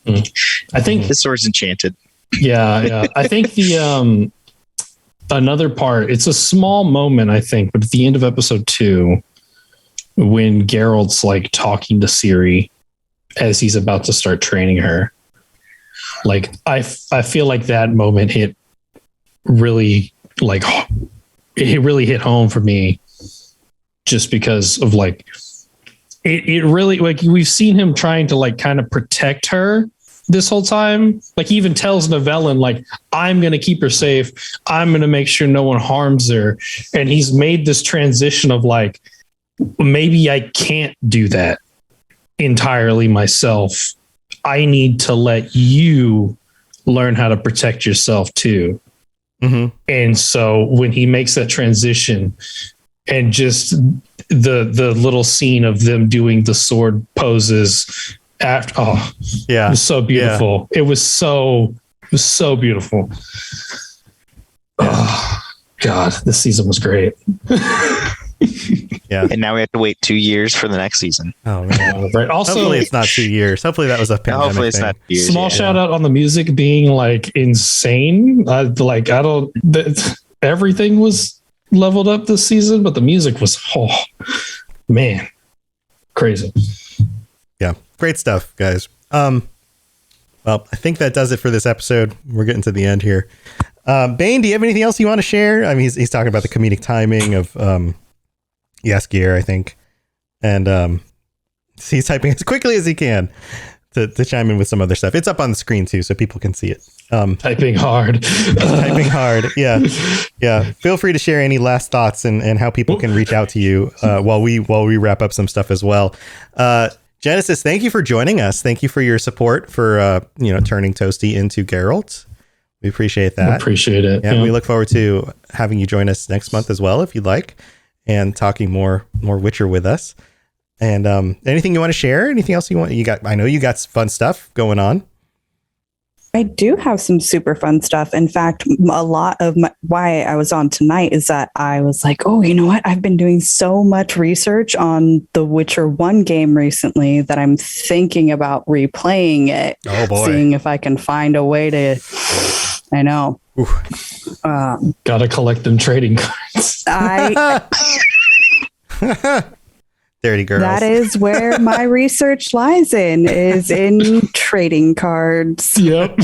I think his sword's enchanted. Yeah. I think the another part. It's a small moment, I think, but at the end of episode 2, when Geralt's like talking to Ciri as he's about to start training her. Like I feel like that moment hit really hit home for me, just because of like it really, like, we've seen him trying to like kind of protect her this whole time. Like he even tells Novellen, like, I'm going to keep her safe. I'm going to make sure no one harms her. And he's made this transition of like, maybe I can't do that entirely myself. I need to let you learn how to protect yourself too. Mm-hmm. And so when he makes that transition and just the little scene of them doing the sword poses after, it was so beautiful. Yeah. It was so beautiful. Oh God, this season was great. Yeah. And now we have to wait 2 years for the next season. Oh man. Right. Also, hopefully it's not 2 years. Hopefully that was a pandemic hopefully it's thing. not 2 years. Small shout out on the music being like insane. Everything was leveled up this season, but the music was, man, crazy. Yeah. Great stuff, guys. Well, I think that does it for this episode. We're getting to the end here. Bane, do you have anything else you want to share? I mean, he's talking about the comedic timing of Eskel, I think. And he's typing as quickly as he can to chime in with some other stuff. It's up on the screen too, so people can see it. Typing hard. Typing hard. Yeah. Yeah. Feel free to share any last thoughts and how people can reach out to you while we wrap up some stuff as well. Genesis, thank you for joining us. Thank you for your support for turning Toasty into Geralt. We appreciate that. Appreciate it. Yeah, we look forward to having you join us next month as well, if you'd like, and talking more Witcher with us. And anything you want to share? Anything else you want? I know you got fun stuff going on. I do have some super fun stuff. In fact, a lot of why I was on tonight is that I was like, oh, you know what? I've been doing so much research on the Witcher 1 game recently that I'm thinking about replaying it. Oh, boy. Seeing if I can find a way to... I know. Gotta collect them trading cards. Dirty girls. That is where my research lies is in trading cards. Yep.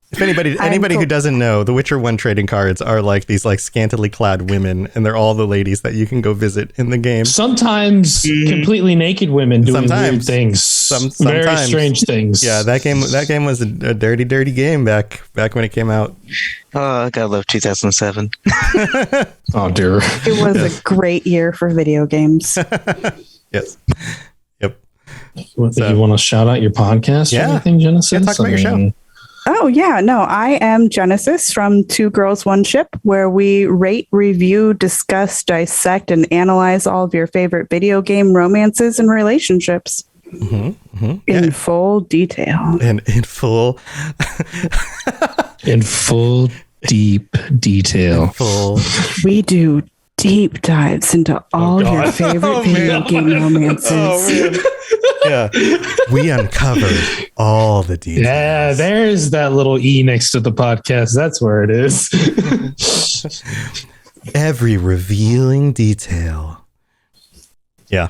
If anybody who doesn't know, the Witcher 1 trading cards are like these like scantily clad women, and they're all the ladies that you can go visit in the game. Sometimes completely naked women doing weird things. Very strange things. Yeah, that game was a dirty game back when it came out. Oh, I gotta love 2007. Oh dear. It was a great year for video games. Yes. Yep. You want to shout out your podcast or anything, Genesis? Yeah, talk about your show. Oh, yeah. No, I am Genesis from Two Girls, One Ship, where we rate, review, discuss, dissect, and analyze all of your favorite video game romances and relationships. In full detail. And in full... in full deep detail. We do deep dives into all your favorite video game romances. Yeah, we uncover all the details. Yeah, there's that little E next to the podcast. That's where it is. Every revealing detail. Yeah,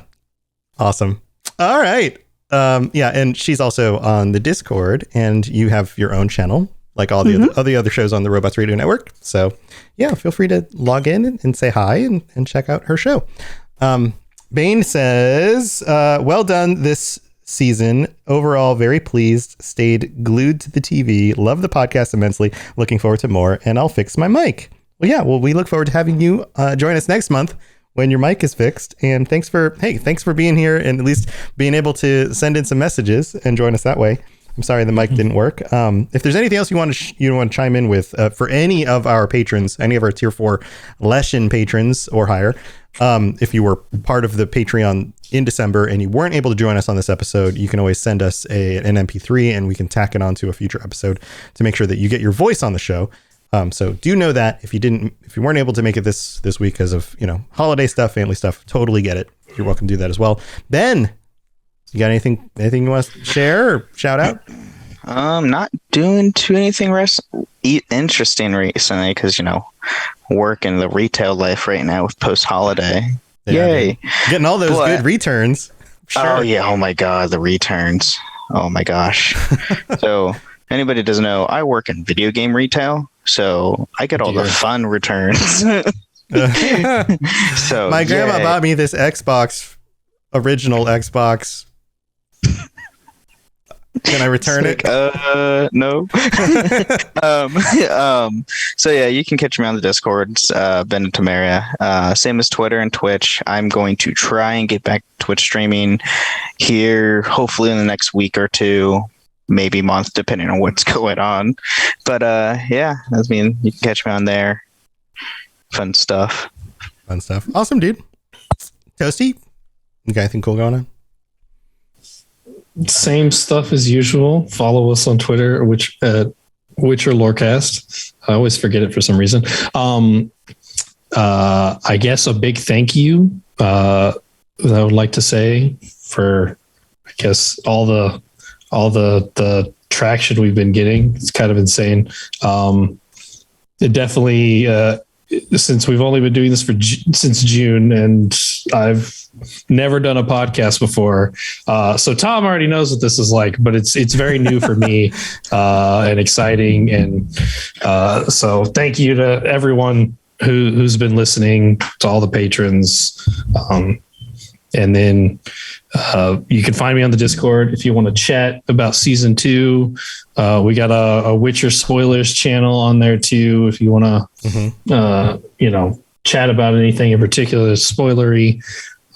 awesome. All right. And she's also on the Discord, and you have your own channel, like all the other shows on the Robots Radio Network. So, yeah, feel free to log in and say hi and check out her show. Bane says, well done this season. Overall, very pleased. Stayed glued to the TV. Love the podcast immensely. Looking forward to more. And I'll fix my mic. Well, yeah, we look forward to having you join us next month when your mic is fixed. And thanks for being here and at least being able to send in some messages and join us that way. I'm sorry the mic didn't work. If there's anything else you want to chime in with for any of our patrons, any of our tier 4 Leshen patrons or higher, if you were part of the Patreon in December and you weren't able to join us on this episode, you can always send us an MP3 and we can tack it onto a future episode to make sure that you get your voice on the show. So do know that if you weren't able to make it this week because of holiday stuff, family stuff, totally get it. You're welcome to do that as well. Ben, you got anything you want to share or shout out? Not doing anything interesting recently because work in the retail life right now with post holiday. Yay! Getting all those good returns. Sure. Oh yeah! Oh my god, the returns! Oh my gosh! So anybody doesn't know, I work in video game retail, so I get all the fun returns. So my grandma bought me this original Xbox. Can I return it? No. So yeah, you can catch me on the Discord, Ben and Tamaria. Same as Twitter and Twitch. I'm going to try and get back to Twitch streaming here, hopefully in the next week or two. maybe month, depending on what's going on. But yeah, I mean, you can catch me on there. Fun stuff. Awesome, dude. Toasty, you got anything cool going on? Same stuff as usual. Follow us on Twitter, Witcher Lorecast. I always forget it for some reason. I guess a big thank you that I would like to say for, I guess, all the traction we've been getting. It's kind of insane. It definitely, since we've only been doing this since June, and I've never done a podcast before. So Tom already knows what this is like, but it's very new for me and exciting. And so thank you to everyone who's been listening, to all the patrons. And then you can find me on the Discord if you want to chat about season 2. We got a Witcher spoilers channel on there too, if you want to, chat about anything in particular that's spoilery.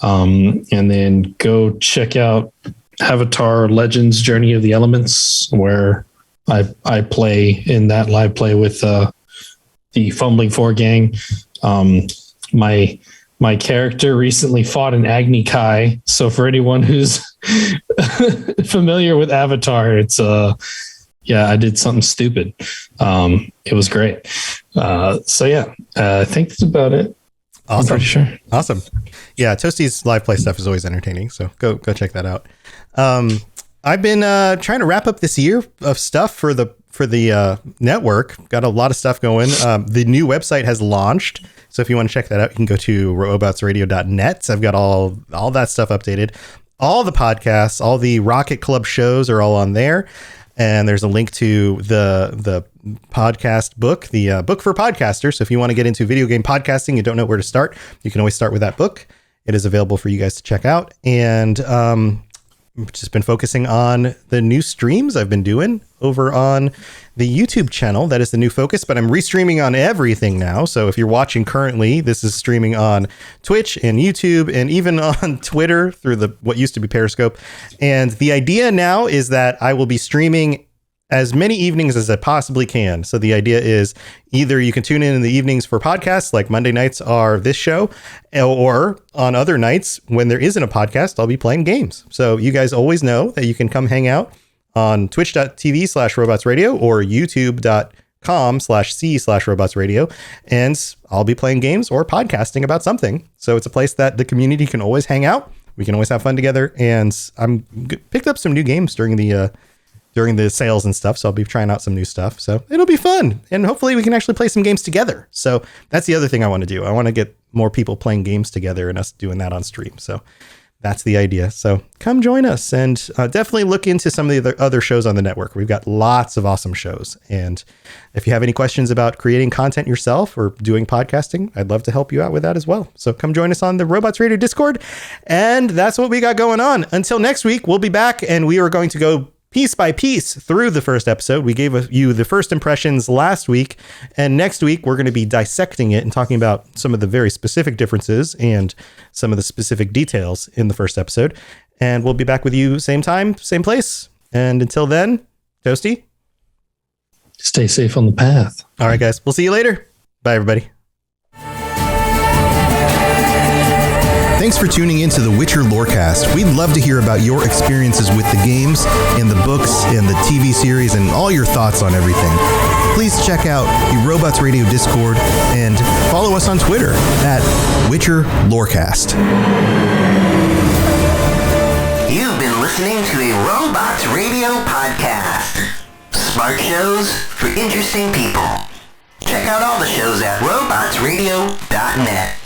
And then go check out Avatar Legends Journey of the Elements, where I play in that live play with the Fumbling 4 gang. My character recently fought an Agni Kai. So for anyone who's familiar with Avatar, it's I did something stupid. It was great. So yeah, I think that's about it. Awesome. I'm pretty sure. Awesome. Yeah, Toasty's live play stuff is always entertaining, so go check that out. I've been trying to wrap up this year of stuff for the network. Got a lot of stuff going. The new website has launched, so if you want to check that out, you can go to robotsradio.net. I've got all that stuff updated. All the podcasts, all the Rocket Club shows are all on there. And there's a link to the podcast book, the book for podcasters. So if you want to get into video game podcasting, you don't know where to start, you can always start with that book. It is available for you guys to check out. And I've just been focusing on the new streams I've been doing over on the YouTube channel. That is the new focus, but I'm restreaming on everything now. So if you're watching currently, this is streaming on Twitch and YouTube and even on Twitter through what used to be Periscope. And the idea now is that I will be streaming as many evenings as I possibly can. So the idea is either you can tune in the evenings for podcasts, like Monday nights are this show, or on other nights when there isn't a podcast, I'll be playing games. So you guys always know that you can come hang out on twitch.tv/robotsradio or youtube.com/c/robotsradio. And I'll be playing games or podcasting about something. So it's a place that the community can always hang out. We can always have fun together. And I'm picked up some new games during the sales and stuff. So I'll be trying out some new stuff. So it'll be fun. And hopefully we can actually play some games together. So that's the other thing I want to do. I want to get more people playing games together and us doing that on stream. So that's the idea. So come join us and definitely look into some of the other shows on the network. We've got lots of awesome shows. And if you have any questions about creating content yourself or doing podcasting, I'd love to help you out with that as well. So come join us on the Robots Radio Discord. And that's what we got going on. Until next week, we'll be back and we are going to go piece by piece through the first episode. We gave you the first impressions last week, and next week we're going to be dissecting it and talking about some of the very specific differences and some of the specific details in the first episode. And we'll be back with you same time, same place. And until then, Toasty, stay safe on the path. All right, guys. We'll see you later. Bye, everybody. Thanks for tuning into the Witcher Lorecast. We'd love to hear about your experiences with the games and the books and the TV series and all your thoughts on everything. Please check out the Robots Radio Discord and follow us on Twitter at Witcher Lorecast. You've been listening to a Robots Radio podcast. Smart shows for interesting people. Check out all the shows at robotsradio.net.